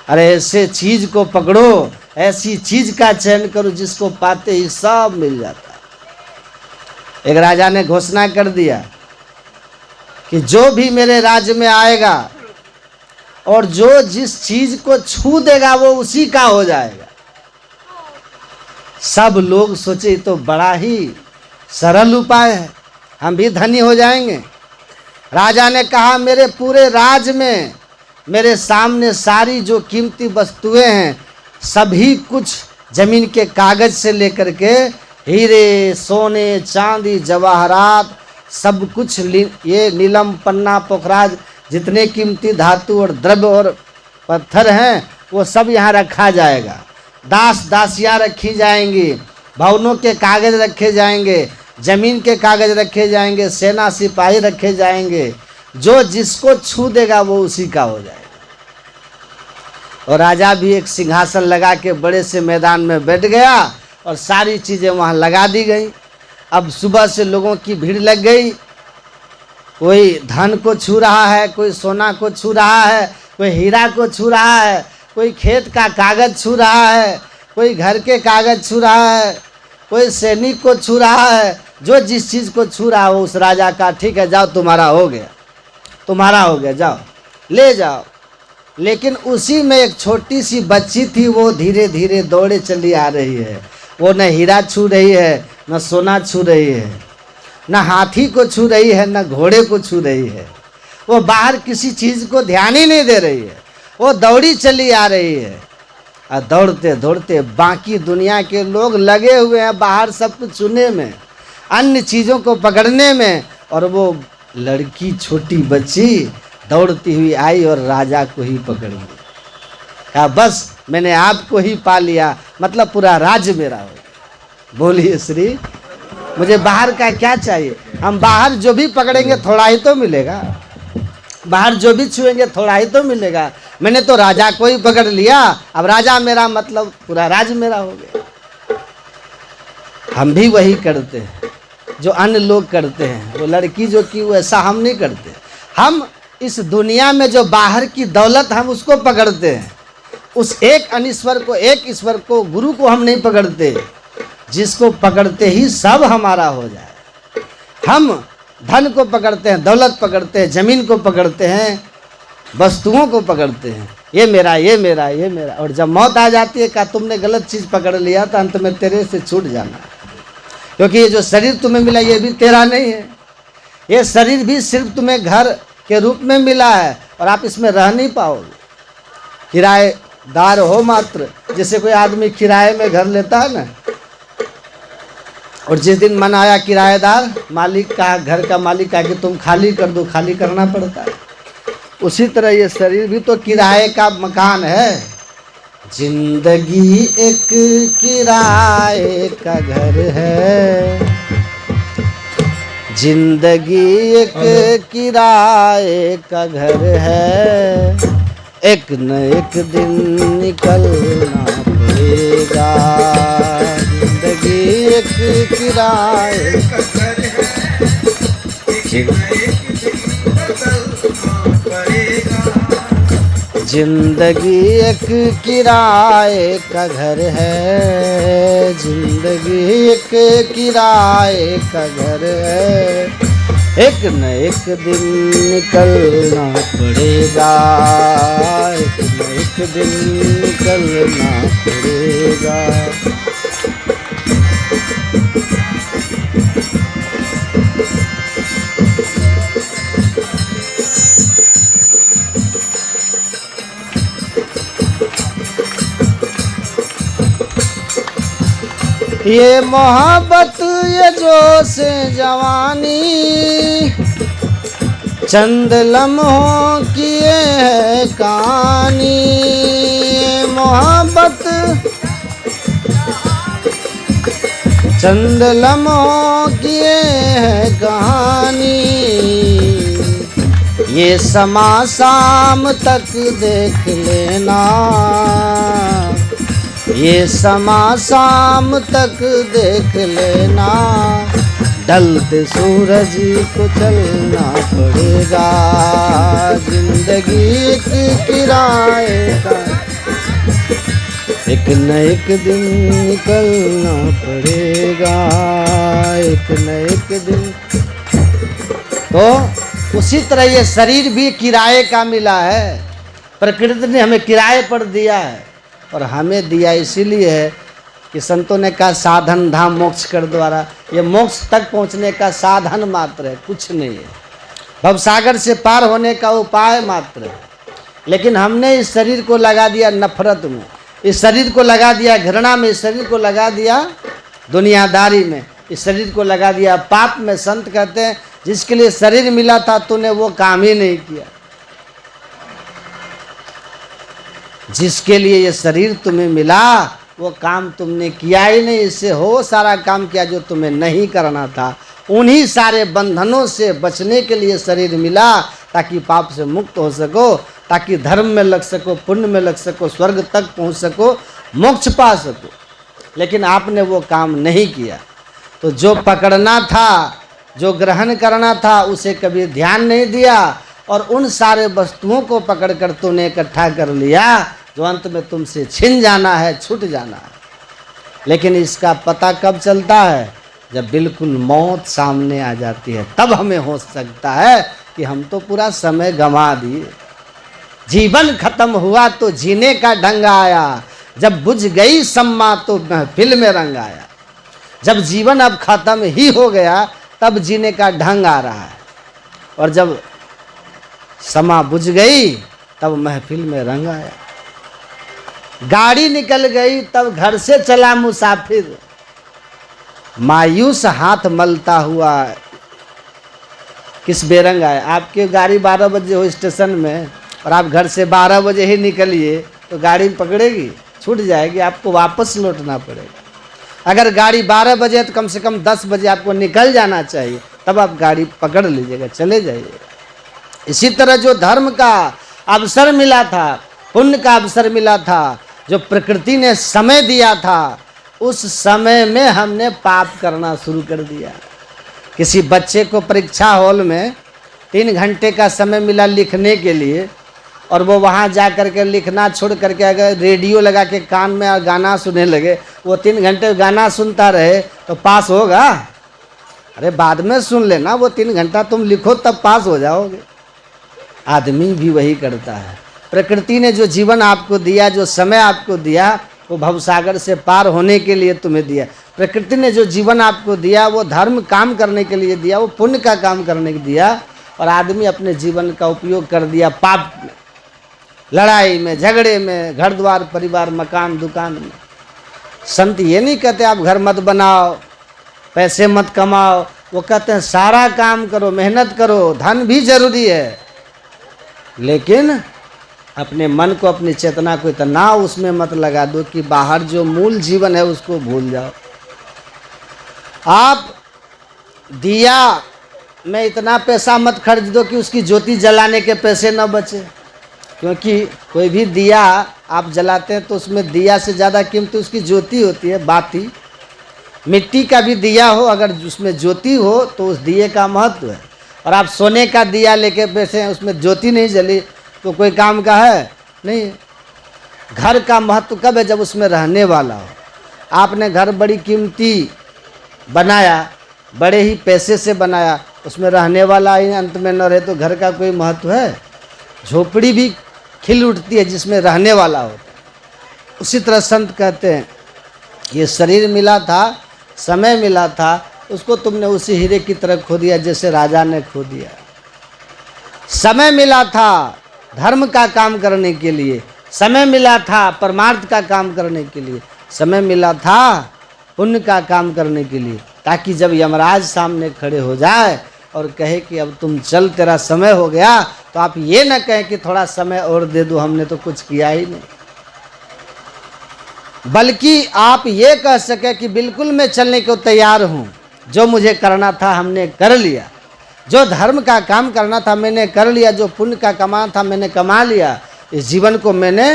अरे ऐसे चीज़ को पकड़ो, ऐसी चीज़ का चयन करो जिसको पाते ही सब मिल जाता है। एक राजा ने घोषणा कर दिया कि जो भी मेरे राज्य में आएगा और जो जिस चीज़ को छू देगा वो उसी का हो जाएगा। सब लोग सोचे तो बड़ा ही सरल उपाय है, हम भी धनी हो जाएंगे। राजा ने कहा मेरे पूरे राज्य में मेरे सामने सारी जो कीमती वस्तुएं हैं, सभी कुछ जमीन के कागज से लेकर के हीरे सोने चांदी जवाहरात सब कुछ, ये नीलम पन्ना पोखराज जितने कीमती धातु और द्रव्य और पत्थर हैं वो सब यहाँ रखा जाएगा। दास दासियाँ रखी जाएंगी, भवनों के कागज रखे जाएंगे, जमीन के कागज रखे जाएंगे, सेना सिपाही रखे जाएंगे। जो जिसको छू देगा वो उसी का हो जाएगा। और राजा भी एक सिंहासन लगा के बड़े से मैदान में बैठ गया और सारी चीज़ें वहाँ लगा दी गई। अब सुबह से लोगों की भीड़ लग गई। कोई धन को छू रहा है, कोई सोना को छू रहा है, कोई हीरा को छू रहा है। कोई खेत का कागज छू रहा है, कोई घर के कागज छू रहा है, कोई सैनिक को छू रहा है, जो जिस चीज़ को छू रहा है वो उस राजा का, ठीक है जाओ तुम्हारा हो गया, तुम्हारा हो गया, जाओ ले जाओ। लेकिन उसी में एक छोटी सी बच्ची थी, वो धीरे धीरे दौड़े चली आ रही है। वो न हीरा छू रही है, न सोना छू रही है, न हाथी को छू रही है, न घोड़े को छू रही है। वो बाहर किसी चीज़ को ध्यान ही नहीं दे रही है, वो दौड़ी चली आ रही है। और दौड़ते दौड़ते बाकी दुनिया के लोग लगे हुए हैं बाहर सब कुछ छूने में, अन्य चीज़ों को पकड़ने में, और वो लड़की छोटी बच्ची दौड़ती हुई आई और राजा को ही पकड़ ली। कहा बस मैंने आपको ही पा लिया, मतलब पूरा राज्य मेरा हो गया। बोलिए श्री, मुझे बाहर का क्या चाहिए? हम बाहर जो भी पकड़ेंगे थोड़ा ही तो मिलेगा, बाहर जो भी छुएंगे थोड़ा ही तो मिलेगा। मैंने तो राजा को ही पकड़ लिया, अब राजा मेरा मतलब पूरा राज्य मेरा हो गया। हम भी वही करते हैं जो अन्य लोग करते हैं। वो लड़की जो की वैसा हम नहीं करते। हम इस दुनिया में जो बाहर की दौलत हम उसको पकड़ते हैं, उस एक अनीश्वर को, एक ईश्वर को, गुरु को हम नहीं पकड़ते, जिसको पकड़ते ही सब हमारा हो जाए। हम धन को पकड़ते हैं, दौलत पकड़ते हैं, जमीन को पकड़ते हैं, वस्तुओं को पकड़ते हैं, ये मेरा, ये मेरा, ये मेरा। और जब मौत आ जाती है, क्या तुमने गलत चीज़ पकड़ लिया तो अंत में तेरे से छूट जाना, क्योंकि ये जो शरीर तुम्हें मिला ये भी तेरा नहीं है। ये शरीर भी सिर्फ तुम्हें घर के रूप में मिला है और आप इसमें रह नहीं पाओगे। किराएदार हो मात्र, जैसे कोई आदमी किराए में घर लेता है ना, और जिस दिन मन आया किराएदार मालिक का, घर का मालिक का कि तुम खाली कर दो, खाली करना पड़ता है। उसी तरह ये शरीर भी तो किराए का मकान है। जिंदगी एक किराए का घर है, जिंदगी एक किराए का घर है, एक न एक दिन निकलना पड़ेगा। जिंदगी एक किराए का घर है, जिंदगी एक किराए का घर है, जिंदगी एक किराए का घर है, एक न एक दिन निकलना पड़ेगा, एक न एक दिन निकलना पड़ेगा। ये मोहब्बत ये जोश जवानी, चंद लम्हों की है कहानी। ये मोहब्बत चंद लम्हों की है कहानी, ये समा शाम तक देख लेना, ये समा शाम तक देख लेना, ढलते सूरज को चलना पड़ेगा। जिंदगी एक किराए का, एक न एक दिन निकलना पड़ेगा, एक न एक दिन। तो उसी तरह ये शरीर भी किराए का मिला है। प्रकृति ने हमें किराए पर दिया है, और हमें दिया इसीलिए है कि संतों ने कहा साधन धाम मोक्ष कर द्वारा। ये मोक्ष तक पहुंचने का साधन मात्र है, कुछ नहीं है। भवसागर से पार होने का उपाय मात्र है। लेकिन हमने इस शरीर को लगा दिया नफरत में, इस शरीर को लगा दिया घृणा में, इस शरीर को लगा दिया दुनियादारी में, इस शरीर को लगा दिया पाप में। संत कहते हैं जिसके लिए शरीर मिला था तूने वो काम ही नहीं किया, जिसके लिए ये शरीर तुम्हें मिला वो काम तुमने किया ही नहीं। इससे हो सारा काम किया जो तुम्हें नहीं करना था। उन्हीं सारे बंधनों से बचने के लिए शरीर मिला, ताकि पाप से मुक्त हो सको, ताकि धर्म में लग सको, पुण्य में लग सको, स्वर्ग तक पहुंच सको, मोक्ष पा सको। लेकिन आपने वो काम नहीं किया। तो जो पकड़ना था, जो ग्रहण करना था, उसे कभी ध्यान नहीं दिया, और उन सारे वस्तुओं को पकड़ कर तूने इकट्ठा कर लिया जो अंत में तुमसे छिन जाना है, छूट जाना है। लेकिन इसका पता कब चलता है? जब बिल्कुल मौत सामने आ जाती है, तब हमें हो सकता है कि हम तो पूरा समय गंवा दिए। जीवन खत्म हुआ तो जीने का ढंग आया, जब बुझ गई सम्मा तो महफिल में रंग आया। जब जीवन अब खत्म ही हो गया तब जीने का ढंग आ रहा है, और जब समा बुझ गई तब महफिल में रंग आया। गाड़ी निकल गई तब घर से चला मुसाफिर, मायूस हाथ मलता हुआ किस बेरंग आया। आपकी गाड़ी 12 बजे हो स्टेशन में और आप घर से 12 बजे ही निकलिए तो गाड़ी पकड़ेगी, छूट जाएगी, आपको वापस लौटना पड़ेगा। अगर गाड़ी 12 बजे है तो कम से कम 10 बजे आपको निकल जाना चाहिए, तब आप गाड़ी पकड़ लीजिएगा, चले जाइएगा। इसी तरह जो धर्म का अवसर मिला था, पुण्य का अवसर मिला था, जो प्रकृति ने समय दिया था, उस समय में हमने पाप करना शुरू कर दिया। किसी बच्चे को परीक्षा हॉल में 3 घंटे का समय मिला लिखने के लिए, और वो वहाँ जा कर के लिखना छोड़ करके अगर रेडियो लगा के कान में और गाना सुनने लगे, वो 3 घंटे गाना सुनता रहे तो पास होगा? अरे बाद में सुन लेना, वो 3 घंटा तुम लिखो तब पास हो जाओगे। आदमी भी वही करता है। प्रकृति ने जो जीवन आपको दिया, जो समय आपको दिया, वो भवसागर से पार होने के लिए तुम्हें दिया। प्रकृति ने जो जीवन आपको दिया वो धर्म काम करने के लिए दिया, वो पुण्य का काम करने के दिया, और आदमी अपने जीवन का उपयोग कर दिया पाप में, लड़ाई में, झगड़े में, घर द्वार परिवार मकान दुकान में। संत ये नहीं कहते आप घर मत बनाओ, पैसे मत कमाओ, वो कहते हैं सारा काम करो, मेहनत करो, धन भी जरूरी है, लेकिन अपने मन को, अपनी चेतना को इतना उसमें मत लगा दो कि बाहर जो मूल जीवन है उसको भूल जाओ। आप दिया में इतना पैसा मत खर्च दो कि उसकी ज्योति जलाने के पैसे न बचे, क्योंकि कोई भी दिया आप जलाते हैं तो उसमें दिया से ज़्यादा कीमती उसकी ज्योति होती है, बाती। मिट्टी का भी दिया हो, अगर उसमें ज्योति हो तो उस दिए का महत्व है। और आप सोने का दिया लेके बैठे हैं, उसमें ज्योति नहीं जली तो कोई काम का है नहीं। घर का महत्व कब है? जब उसमें रहने वाला हो। आपने घर बड़ी कीमती बनाया, बड़े ही पैसे से बनाया, उसमें रहने वाला ही अंत में न रहे तो घर का कोई महत्व है? झोपड़ी भी खिल उठती है जिसमें रहने वाला होता है। उसी तरह संत कहते हैं ये शरीर मिला था, समय मिला था, उसको तुमने उसी हीरे की तरह खो दिया जैसे राजा ने खो दिया। समय मिला था धर्म का काम करने के लिए, समय मिला था परमार्थ का काम करने के लिए, समय मिला था पुण्य का काम करने के लिए, ताकि जब यमराज सामने खड़े हो जाए और कहे कि अब तुम चल, तेरा समय हो गया, तो आप ये न कहें कि थोड़ा समय और दे दो, हमने तो कुछ किया ही नहीं, बल्कि आप ये कह सके कि बिल्कुल मैं चलने को तैयार हूँ, जो मुझे करना था हमने कर लिया, जो धर्म का काम करना था मैंने कर लिया, जो पुण्य का कमाना था मैंने कमा लिया। इस जीवन को मैंने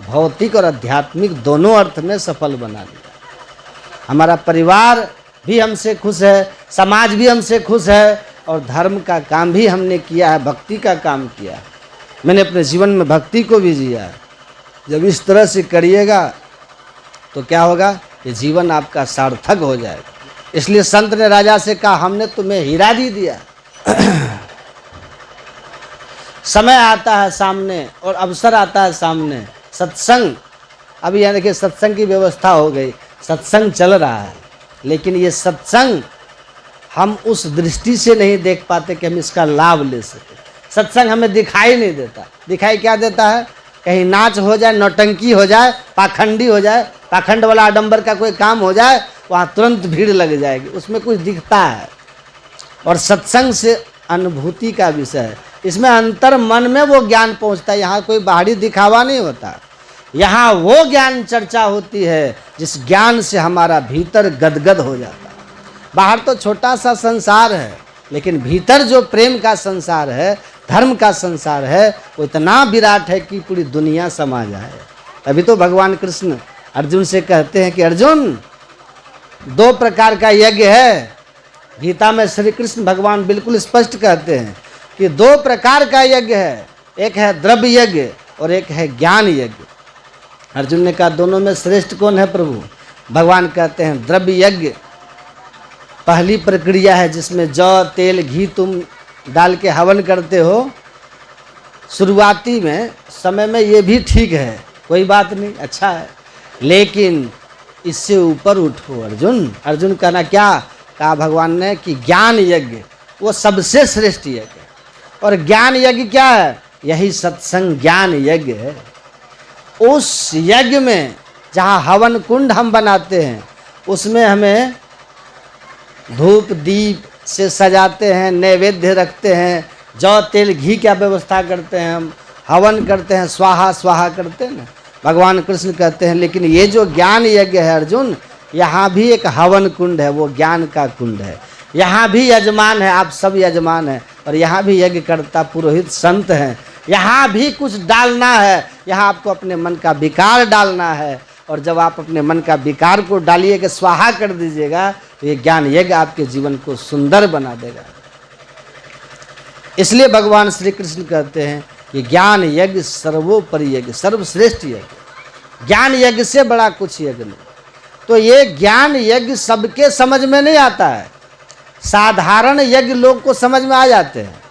भौतिक और आध्यात्मिक दोनों अर्थ में सफल बना लिया। हमारा परिवार भी हमसे खुश है, समाज भी हमसे खुश है, और धर्म का काम भी हमने किया है, भक्ति का काम किया है। मैंने अपने जीवन में भक्ति को भी जिया है। जब इस तरह से करिएगा तो क्या होगा? ये जीवन आपका सार्थक हो जाएगा। इसलिए संत ने राजा से कहा, हमने तुम्हें हीरा भी दिया। समय आता है सामने और अवसर आता है सामने। सत्संग, अभी यहाँ देखिए सत्संग की व्यवस्था हो गई, सत्संग चल रहा है, लेकिन ये सत्संग हम उस दृष्टि से नहीं देख पाते कि हम इसका लाभ ले सके। सत्संग हमें दिखाई नहीं देता। दिखाई क्या देता है? कहीं नाच हो जाए, नौटंकी हो जाए, पाखंडी हो जाए, पाखंड वाला आडंबर का कोई काम हो जाए, वहाँ तुरंत भीड़ लग जाएगी, उसमें कुछ दिखता है। और सत्संग से अनुभूति का विषय है, इसमें अंतर मन में वो ज्ञान पहुँचता है। यहाँ कोई बाहरी दिखावा नहीं होता, यहाँ वो ज्ञान चर्चा होती है जिस ज्ञान से हमारा भीतर गदगद हो जाता है। बाहर तो छोटा सा संसार है, लेकिन भीतर जो प्रेम का संसार है, धर्म का संसार है, वो इतना विराट है कि पूरी दुनिया समा जाए। अभी तो भगवान कृष्ण अर्जुन से कहते हैं कि अर्जुन, 2 प्रकार का यज्ञ है। गीता में श्री कृष्ण भगवान बिल्कुल स्पष्ट कहते हैं कि 2 प्रकार का यज्ञ है, एक है द्रव्य यज्ञ और एक है ज्ञान यज्ञ। अर्जुन ने कहा दोनों में श्रेष्ठ कौन है प्रभु? भगवान कहते हैं द्रव्य यज्ञ पहली प्रक्रिया है, जिसमें जौ तेल घी तुम डाल के हवन करते हो। शुरुआती में समय में ये भी ठीक है, कोई बात नहीं, अच्छा है, लेकिन इससे ऊपर उठो अर्जुन। अर्जुन कहना क्या कहा भगवान ने कि ज्ञान यज्ञ वो सबसे श्रेष्ठ यज्ञ है। और ज्ञान यज्ञ क्या है? यही सत्संग ज्ञान यज्ञ है। उस यज्ञ में जहाँ हवन कुंड हम बनाते हैं, उसमें हमें धूप दीप से सजाते हैं, नैवेद्य रखते हैं, जौ तेल घी क्या व्यवस्था करते हैं, हम हवन करते हैं, स्वाहा स्वाहा करते हैं ना, भगवान कृष्ण कहते हैं। लेकिन ये जो ज्ञान यज्ञ है अर्जुन, यहाँ भी एक हवन कुंड है, वो ज्ञान का कुंड है। यहाँ भी यजमान है, आप सब यजमान हैं, और यहाँ भी यज्ञ करता पुरोहित संत हैं। यहाँ भी कुछ डालना है, यहाँ आपको अपने मन का विकार डालना है, और जब आप अपने मन का विकार को डालिएगा, स्वाहा कर दीजिएगा, तो ये ज्ञान यज्ञ आपके जीवन को सुंदर बना देगा। इसलिए भगवान श्री कृष्ण कहते हैं कि ज्ञान यज्ञ सर्वोपरि यज्ञ, सर्वश्रेष्ठ यज्ञ। ज्ञान यज्ञ से बड़ा कुछ यज्ञ नहीं। तो ये ज्ञान यज्ञ सबके समझ में नहीं आता है। साधारण यज्ञ लोग को समझ में आ जाते हैं,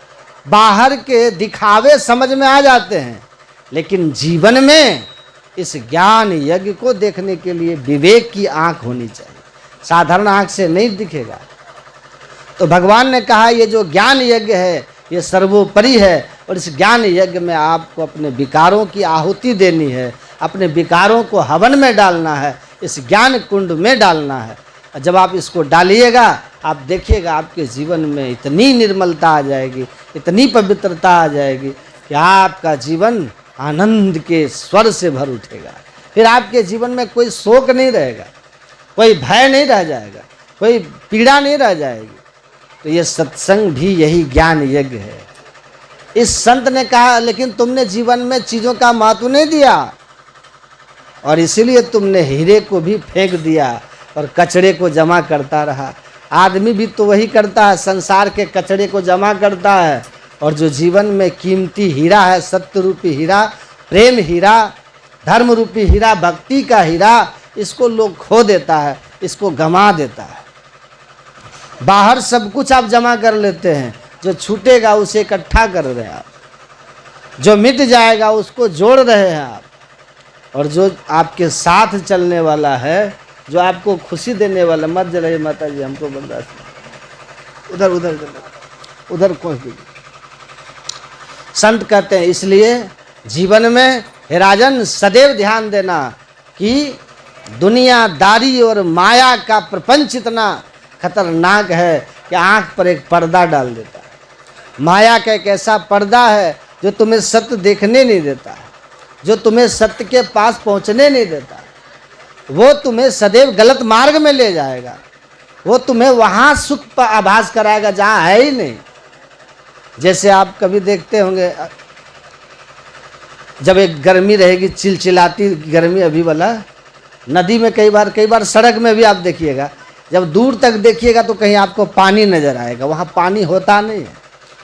बाहर के दिखावे समझ में आ जाते हैं, लेकिन जीवन में इस ज्ञान यज्ञ को देखने के लिए विवेक की आंख होनी चाहिए। साधारण आंख से नहीं दिखेगा। तो भगवान ने कहा ये जो ज्ञान यज्ञ है ये सर्वोपरि है, और इस ज्ञान यज्ञ में आपको अपने विकारों की आहुति देनी है, अपने विकारों को हवन में डालना है, इस ज्ञान कुंड में डालना है। जब आप इसको डालिएगा, आप देखिएगा आपके जीवन में इतनी निर्मलता आ जाएगी, इतनी पवित्रता आ जाएगी कि आपका जीवन आनंद के स्वर से भर उठेगा। फिर आपके जीवन में कोई शोक नहीं रहेगा, कोई भय नहीं रह जाएगा, कोई पीड़ा नहीं रह जाएगी। तो ये सत्संग भी यही ज्ञान यज्ञ है। इस संत ने कहा लेकिन तुमने जीवन में चीज़ों का महत्व नहीं दिया, और इसीलिए तुमने हीरे को भी फेंक दिया और कचरे को जमा करता रहा। आदमी भी तो वही करता है, संसार के कचरे को जमा करता है, और जो जीवन में कीमती हीरा है, सत्य रूपी हीरा, प्रेम हीरा, धर्म रूपी हीरा, भक्ति का हीरा, इसको लोग खो देता है, इसको गंवा देता है। बाहर सब कुछ आप जमा कर लेते हैं, जो छूटेगा उसे इकट्ठा कर रहे हैं आप, जो मिट जाएगा उसको जोड़ रहे हैं आप, और जो आपके साथ चलने वाला है, जो आपको खुशी देने वाला, मत जलाइए माता जी, हमको बर्दाश्त नहीं, उधर उधर उधर उधर कौन दीजिए। संत कहते हैं इसलिए जीवन में हे राजन सदैव ध्यान देना कि दुनियादारी और माया का प्रपंच इतना खतरनाक है कि आंख पर एक पर्दा डाल देता है। माया का एक ऐसा पर्दा है जो तुम्हें सत्य देखने नहीं देता है, जो तुम्हें सत्य के पास पहुंचने नहीं देता, वो तुम्हें सदैव गलत मार्ग में ले जाएगा, वो तुम्हें वहाँ सुख पर आभास कराएगा जहाँ है ही नहीं। जैसे आप कभी देखते होंगे जब एक गर्मी रहेगी, चिलचिलाती गर्मी अभी वाला, नदी में कई बार सड़क में भी आप देखिएगा, जब दूर तक देखिएगा तो कहीं आपको पानी नज़र आएगा, वहाँ पानी होता नहीं है,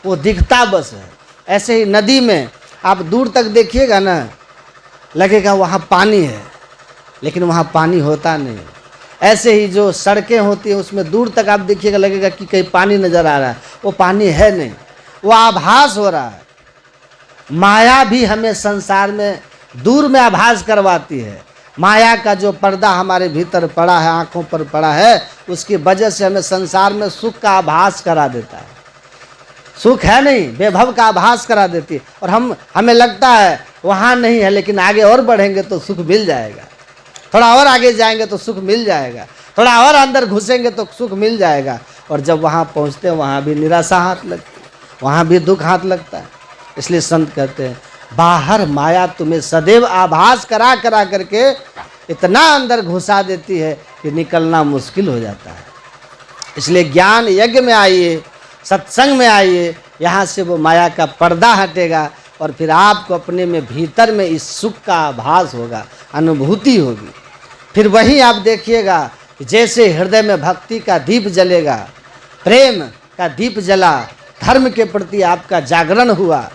वो दिखता बस है। ऐसे ही नदी में आप दूर तक देखिएगा ना, लगेगा वहाँ पानी है, लेकिन वहाँ पानी होता नहीं है। ऐसे ही जो सड़कें होती हैं उसमें दूर तक आप देखिएगा, लगेगा कि कहीं पानी नज़र आ रहा है, वो पानी है नहीं, वो आभास हो रहा है। माया भी हमें संसार में दूर में आभास करवाती है। माया का जो पर्दा हमारे भीतर पड़ा है, आँखों पर पड़ा है, उसकी वजह से हमें संसार में सुख का आभास करा देता है। सुख है नहीं, वैभव का आभास करा देती है, और हमें लगता है वहाँ नहीं है, लेकिन आगे और बढ़ेंगे तो सुख मिल जाएगा, थोड़ा और आगे जाएंगे तो सुख मिल जाएगा, थोड़ा और अंदर घुसेंगे तो सुख मिल जाएगा। और जब वहाँ पहुँचते हैं वहाँ भी निराशा हाथ लगती है, वहाँ भी दुख हाथ लगता है। इसलिए संत कहते हैं बाहर माया तुम्हें सदैव आभास करा करके इतना अंदर घुसा देती है कि निकलना मुश्किल हो जाता है। इसलिए ज्ञान यज्ञ में आइए, सत्संग में आइए, यहाँ से वो माया का पर्दा हटेगा, और फिर आपको अपने में भीतर में इस सुख का आभास होगा, अनुभूति होगी। फिर वहीं आप देखिएगा कि जैसे हृदय में भक्ति का दीप जलेगा, प्रेम का दीप जला, धर्म के प्रति आपका जागरण हुआ,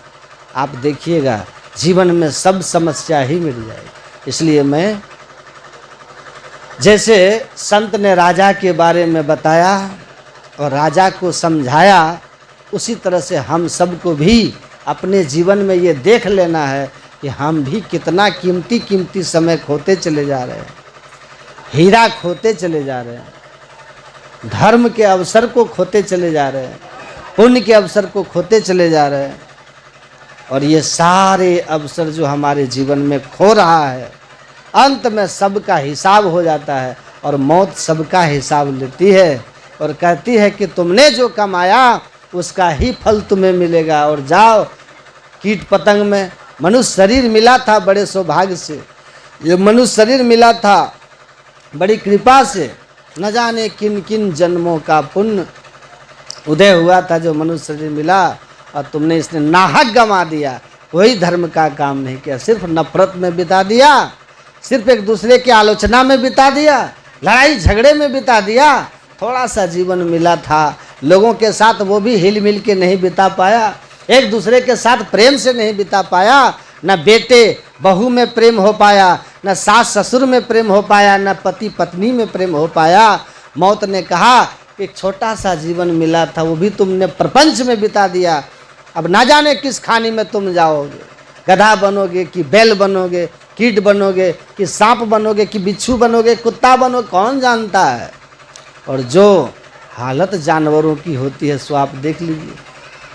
आप देखिएगा जीवन में सब समस्या ही मिट जाएगी। इसलिए मैं, जैसे संत ने राजा के बारे में बताया और राजा को समझाया, उसी तरह से हम सबको भी अपने जीवन में ये देख लेना है कि हम भी कितना कीमती कीमती समय खोते चले जा रहे हैं, हीरा खोते चले जा रहे हैं, धर्म के अवसर को खोते चले जा रहे हैं, पुण्य के अवसर को खोते चले जा रहे हैं। और ये सारे अवसर जो हमारे जीवन में खो रहा है, अंत में सबका हिसाब हो जाता है और मौत सबका हिसाब लेती है और कहती है कि तुमने जो कमाया उसका ही फल तुम्हें मिलेगा। और जाओ कीट पतंग में, मनुष्य शरीर मिला था बड़े सौभाग्य से, ये मनुष्य शरीर मिला था बड़ी कृपा से, न जाने किन किन जन्मों का पुण्य उदय हुआ था जो मनुष्य शरीर मिला, और तुमने इसने नाहक गंवा दिया। कोई धर्म का काम नहीं किया, सिर्फ नफरत में बिता दिया, सिर्फ एक दूसरे की आलोचना में बिता दिया, लड़ाई झगड़े में बिता दिया। थोड़ा सा जीवन मिला था, लोगों के साथ वो भी हिल मिल के नहीं बिता पाया, एक दूसरे के साथ प्रेम से नहीं बिता पाया, न बेटे बहू में प्रेम हो पाया, न सास ससुर में प्रेम हो पाया, न पति पत्नी में प्रेम हो पाया। मौत ने कहा एक छोटा सा जीवन मिला था, वो भी तुमने प्रपंच में बिता दिया। अब ना जाने किस खानी में तुम जाओगे, गधा बनोगे कि बैल बनोगे, कीट बनोगे कि सांप बनोगे कि बिच्छू बनोगे, कुत्ता बनोगे, कौन जानता है। और जो हालत जानवरों की होती है सो आप देख लीजिए।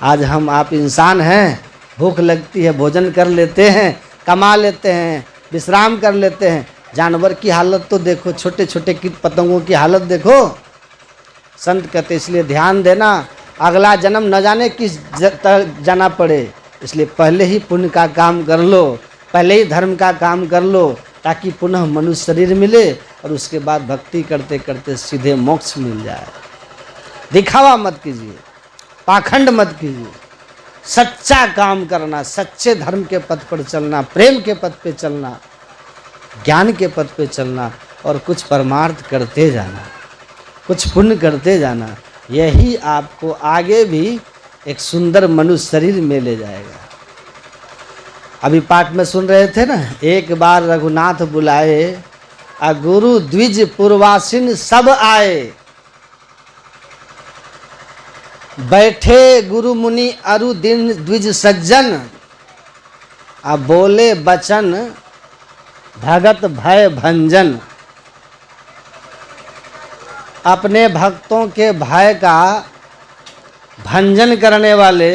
आज हम आप इंसान हैं, भूख लगती है भोजन कर लेते हैं, कमा लेते हैं, विश्राम कर लेते हैं। जानवर की हालत तो देखो, छोटे छोटे कीट पतंगों की हालत देखो। संत कहते इसलिए ध्यान देना, अगला जन्म न जाने किस जाना पड़े, इसलिए पहले ही पुण्य का काम कर लो, पहले ही धर्म का काम कर लो, ताकि पुनः मनुष्य शरीर मिले और उसके बाद भक्ति करते करते सीधे मोक्ष मिल जाए। दिखावा मत कीजिए, पाखंड मत कीजिए, सच्चा काम करना, सच्चे धर्म के पथ पर चलना, प्रेम के पथ पे चलना, ज्ञान के पथ पे चलना और कुछ परमार्थ करते जाना, कुछ पुण्य करते जाना। यही आपको आगे भी एक सुंदर मनुष्य शरीर में ले जाएगा। अभी पाठ में सुन रहे थे ना, एक बार रघुनाथ बुलाए आ गुरु द्विज पूर्वासिन सब आए, बैठे गुरु मुनि अरु दिन द्विज सज्जन, आ बोले बचन भगत भय भंजन। अपने भक्तों के भय का भंजन करने वाले,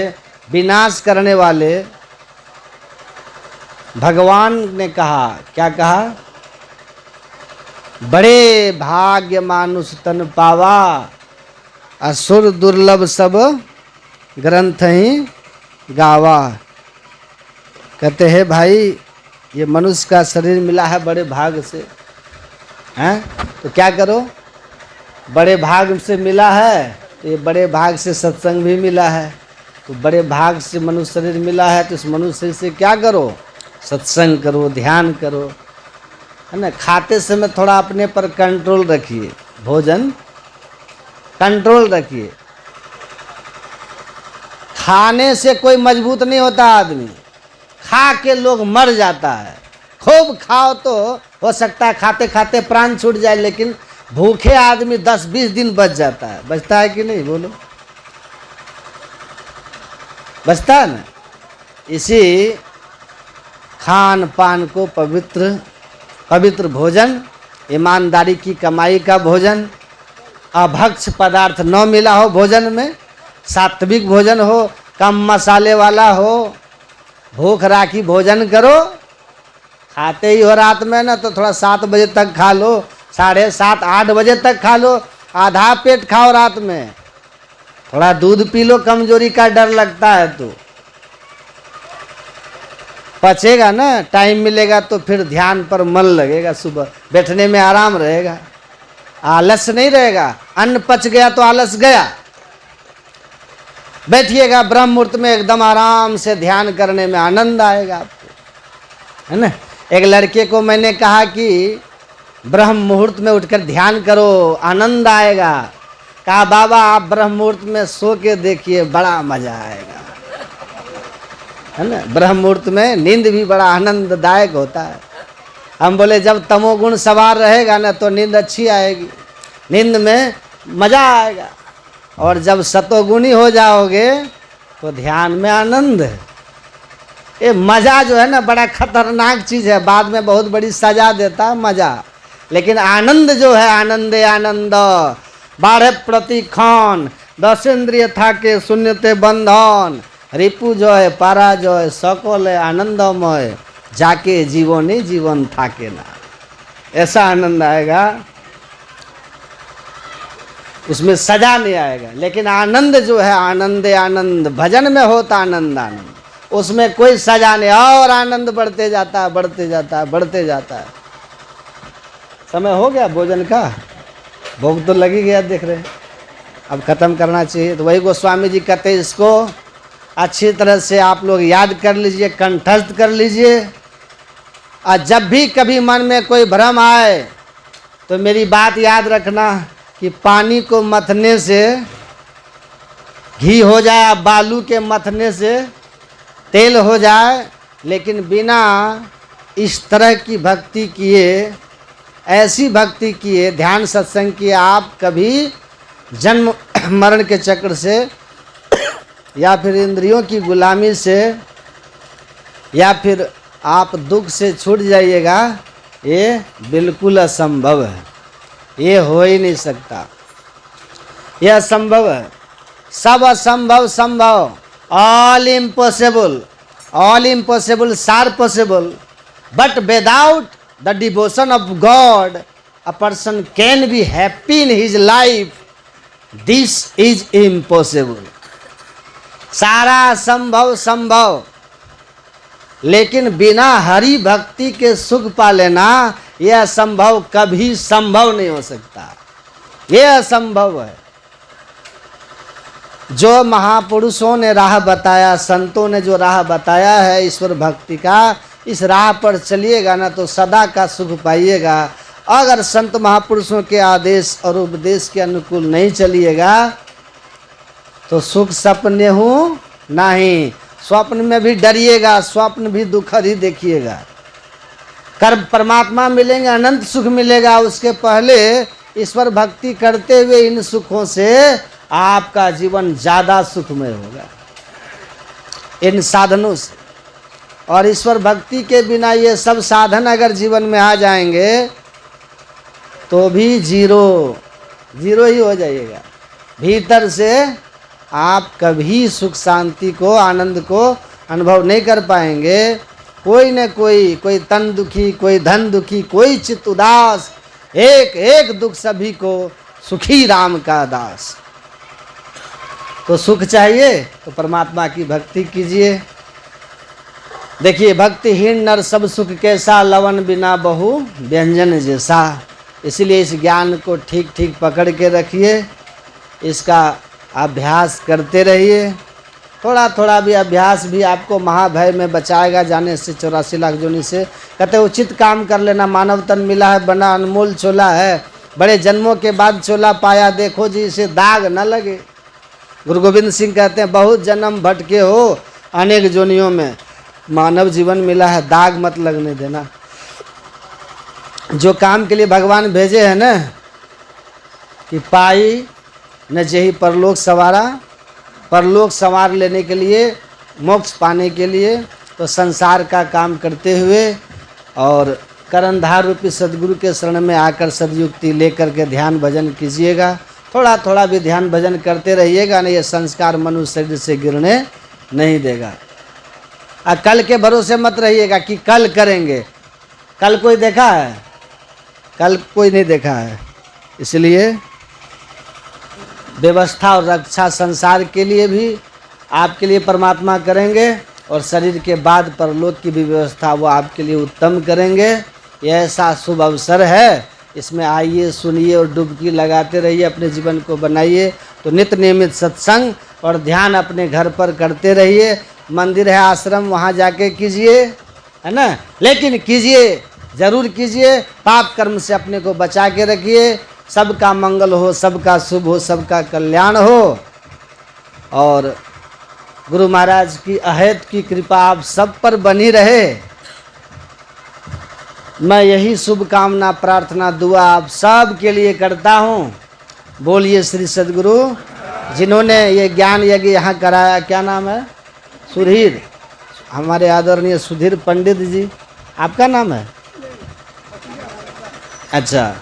विनाश करने वाले भगवान ने कहा, क्या कहा, बड़े भाग्य मानुष तन पावा, असुर दुर्लभ सब ग्रंथ ही गावा। कहते हैं भाई ये मनुष्य का शरीर मिला है बड़े भाग से, हैं तो क्या करो, बड़े भाग से मिला है तो ये बड़े भाग से सत्संग भी मिला है, तो बड़े भाग से मनुष्य शरीर मिला है तो इस मनुष्य शरीर से क्या करो, सत्संग करो, ध्यान करो, है ना। खाते समय थोड़ा अपने पर कंट्रोल रखिए, भोजन कंट्रोल रखिए। खाने से कोई मजबूत नहीं होता आदमी, खा के लोग मर जाता है। खूब खाओ तो हो सकता है खाते खाते प्राण छूट जाए, लेकिन भूखे आदमी 10-20 दिन बच जाता है। बचता है कि नहीं, बोलो, बचता है ना। इसी खान पान को पवित्र भोजन, ईमानदारी की कमाई का भोजन, अभक्ष पदार्थ न मिला हो भोजन में, सात्विक भोजन हो, कम मसाले वाला हो, भूख राखी भोजन करो। खाते ही हो रात में ना तो थोड़ा 7 बजे तक खा लो, 7:30-8 बजे तक खा लो, आधा पेट खाओ रात में, थोड़ा दूध पी लो, कमजोरी का डर लगता है तो पचेगा ना, टाइम मिलेगा तो फिर ध्यान पर मन लगेगा, सुबह बैठने में आराम रहेगा, आलस नहीं रहेगा। अन्न पच गया तो आलस गया। बैठिएगा ब्रह्म मुहूर्त में, एकदम आराम से ध्यान करने में आनंद आएगा आपको, है ना। एक लड़के को मैंने कहा कि ब्रह्म मुहूर्त में उठकर ध्यान करो, आनंद आएगा। कहा बाबा आप ब्रह्म मुहूर्त में सो के देखिए, बड़ा मजा आएगा। है ना। ब्रह्म मुहूर्त में नींद भी बड़ा आनंददायक होता है। हम बोले जब तमोगुण सवार रहेगा ना तो नींद अच्छी आएगी, नींद में मजा आएगा। और जब सतोगुणी हो जाओगे तो ध्यान में आनंद है। ये मजा जो है ना बड़ा खतरनाक चीज है, बाद में बहुत बड़ी सजा देता है मजा। लेकिन आनंद जो है, आनंदे आनंद बाढ़ प्रतिक्षण, 10 इंद्रिय था के शून्यते बंधन, रिपु जो है पारा जो है सकल है आनंदमय, जाके जीवनी जीवन था के ना। ऐसा आनंद आएगा, उसमें सजा नहीं आएगा। लेकिन आनंद जो है, आनंदे आनंद, भजन में होता आनंद आनंद, उसमें कोई सजा नहीं, और आनंद बढ़ते जाता है, बढ़ते जाता है, बढ़ते जाता है। समय हो गया भोजन का, भोग तो लग ही गया देख रहे हैं, अब खत्म करना चाहिए। तो वही गोस्वामी जी कहते हैं इसको अच्छी तरह से आप लोग याद कर लीजिए, कंठस्थ कर लीजिए। और जब भी कभी मन में कोई भ्रम आए तो मेरी बात याद रखना कि पानी को मथने से घी हो जाए, बालू के मथने से तेल हो जाए, लेकिन बिना इस तरह की भक्ति किए, ऐसी भक्ति किए, ध्यान सत्संग किए, आप कभी जन्म मरण के चक्र से या फिर इंद्रियों की गुलामी से या फिर आप दुख से छूट जाइएगा, ये बिल्कुल असंभव है, ये हो ही नहीं सकता, ये असंभव है। सब असंभव संभव, all impossible, all impossible are possible, but without the devotion of God a person can be happy in his life, this is impossible. सारा संभव संभव, लेकिन बिना हरि भक्ति के सुख पा लेना यह असंभव कभी संभव नहीं हो सकता, यह असंभव है। जो महापुरुषों ने राह बताया, संतों ने जो राह बताया है ईश्वर भक्ति का, इस राह पर चलिएगा ना तो सदा का सुख पाइएगा। अगर संत महापुरुषों के आदेश और उपदेश के अनुकूल नहीं चलिएगा तो सुख सपने हूँ नहीं, स्वप्न में भी डरिएगा, स्वप्न भी दुखद ही देखिएगा। कर्म परमात्मा मिलेंगे, अनंत सुख मिलेगा, उसके पहले ईश्वर भक्ति करते हुए इन सुखों से आपका जीवन ज़्यादा सुखमय होगा, इन साधनों से। और ईश्वर भक्ति के बिना ये सब साधन अगर जीवन में आ जाएंगे तो भी जीरो जीरो ही हो जाइएगा। भीतर से आप कभी सुख शांति को, आनंद को अनुभव नहीं कर पाएंगे। कोई न कोई तन दुखी, कोई धन दुखी, कोई चित्त उदास, एक एक दुख सभी को सुखी राम का दास। तो सुख चाहिए तो परमात्मा की भक्ति कीजिए। देखिए, भक्तिहीन नर सब सुख कैसा, लवन बिना बहु व्यंजन जैसा। इसलिए इस ज्ञान को ठीक ठीक पकड़ के रखिए, इसका अभ्यास करते रहिए। थोड़ा थोड़ा भी अभ्यास भी आपको महाभय में बचाएगा जाने से, 84 लाख जोनी से। कहते उचित काम कर लेना, मानव तन मिला है बना अनमोल चोला है, बड़े जन्मों के बाद चोला पाया, देखो जी इसे दाग न लगे। गुरु गोविंद सिंह कहते हैं बहुत जन्म भटके हो अनेक जोनियों में, मानव जीवन मिला है दाग मत लगने देना। जो काम के लिए भगवान भेजे हैं ना कि पाई न जेही परलोक सवारा, परलोक संवार लेने के लिए, मोक्ष पाने के लिए, तो संसार का काम करते हुए और करंधार रूपी सदगुरु के शरण में आकर सदयुक्ति लेकर के ध्यान भजन कीजिएगा। थोड़ा थोड़ा भी ध्यान भजन करते रहिएगा ना, ये संस्कार मनुष्य शरीर से गिरने नहीं देगा। कल के भरोसे मत रहिएगा कि कल करेंगे, कल कोई देखा है? कल कोई नहीं देखा है। इसलिए व्यवस्था और रक्षा संसार के लिए भी आपके लिए परमात्मा करेंगे, और शरीर के बाद परलोक की भी व्यवस्था वो आपके लिए उत्तम करेंगे। यह ऐसा शुभ अवसर है, इसमें आइए, सुनिए और डुबकी लगाते रहिए, अपने जीवन को बनाइए। तो नित्य नियमित सत्संग और ध्यान अपने घर पर करते रहिए। मंदिर है, आश्रम, वहाँ जाके कीजिए, है ना, लेकिन कीजिए, जरूर कीजिए। पाप कर्म से अपने को बचा के रखिए। सबका मंगल हो, सबका शुभ हो, सबका कल्याण हो। और गुरु महाराज की अहेत की कृपा आप सब पर बनी रहे। मैं यही शुभकामना प्रार्थना दुआ आप सब के लिए करता हूँ। बोलिए श्री सद्गुरु। जिन्होंने ये ज्ञान यज्ञ यहाँ कराया, क्या नाम है? सुधीर, हमारे आदरणीय सुधीर पंडित जी, आपका नाम है? अच्छा,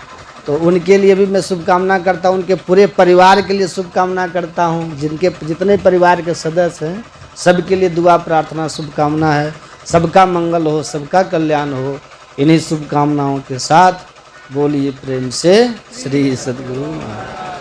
तो उनके लिए भी मैं शुभकामना करता हूँ, उनके पूरे परिवार के लिए शुभकामना करता हूँ। जिनके जितने परिवार के सदस्य हैं सबके लिए दुआ प्रार्थना शुभकामना है। सबका मंगल हो, सबका कल्याण हो, इन्हीं शुभकामनाओं के साथ बोलिए प्रेम से श्री सद्गुरु महाराज।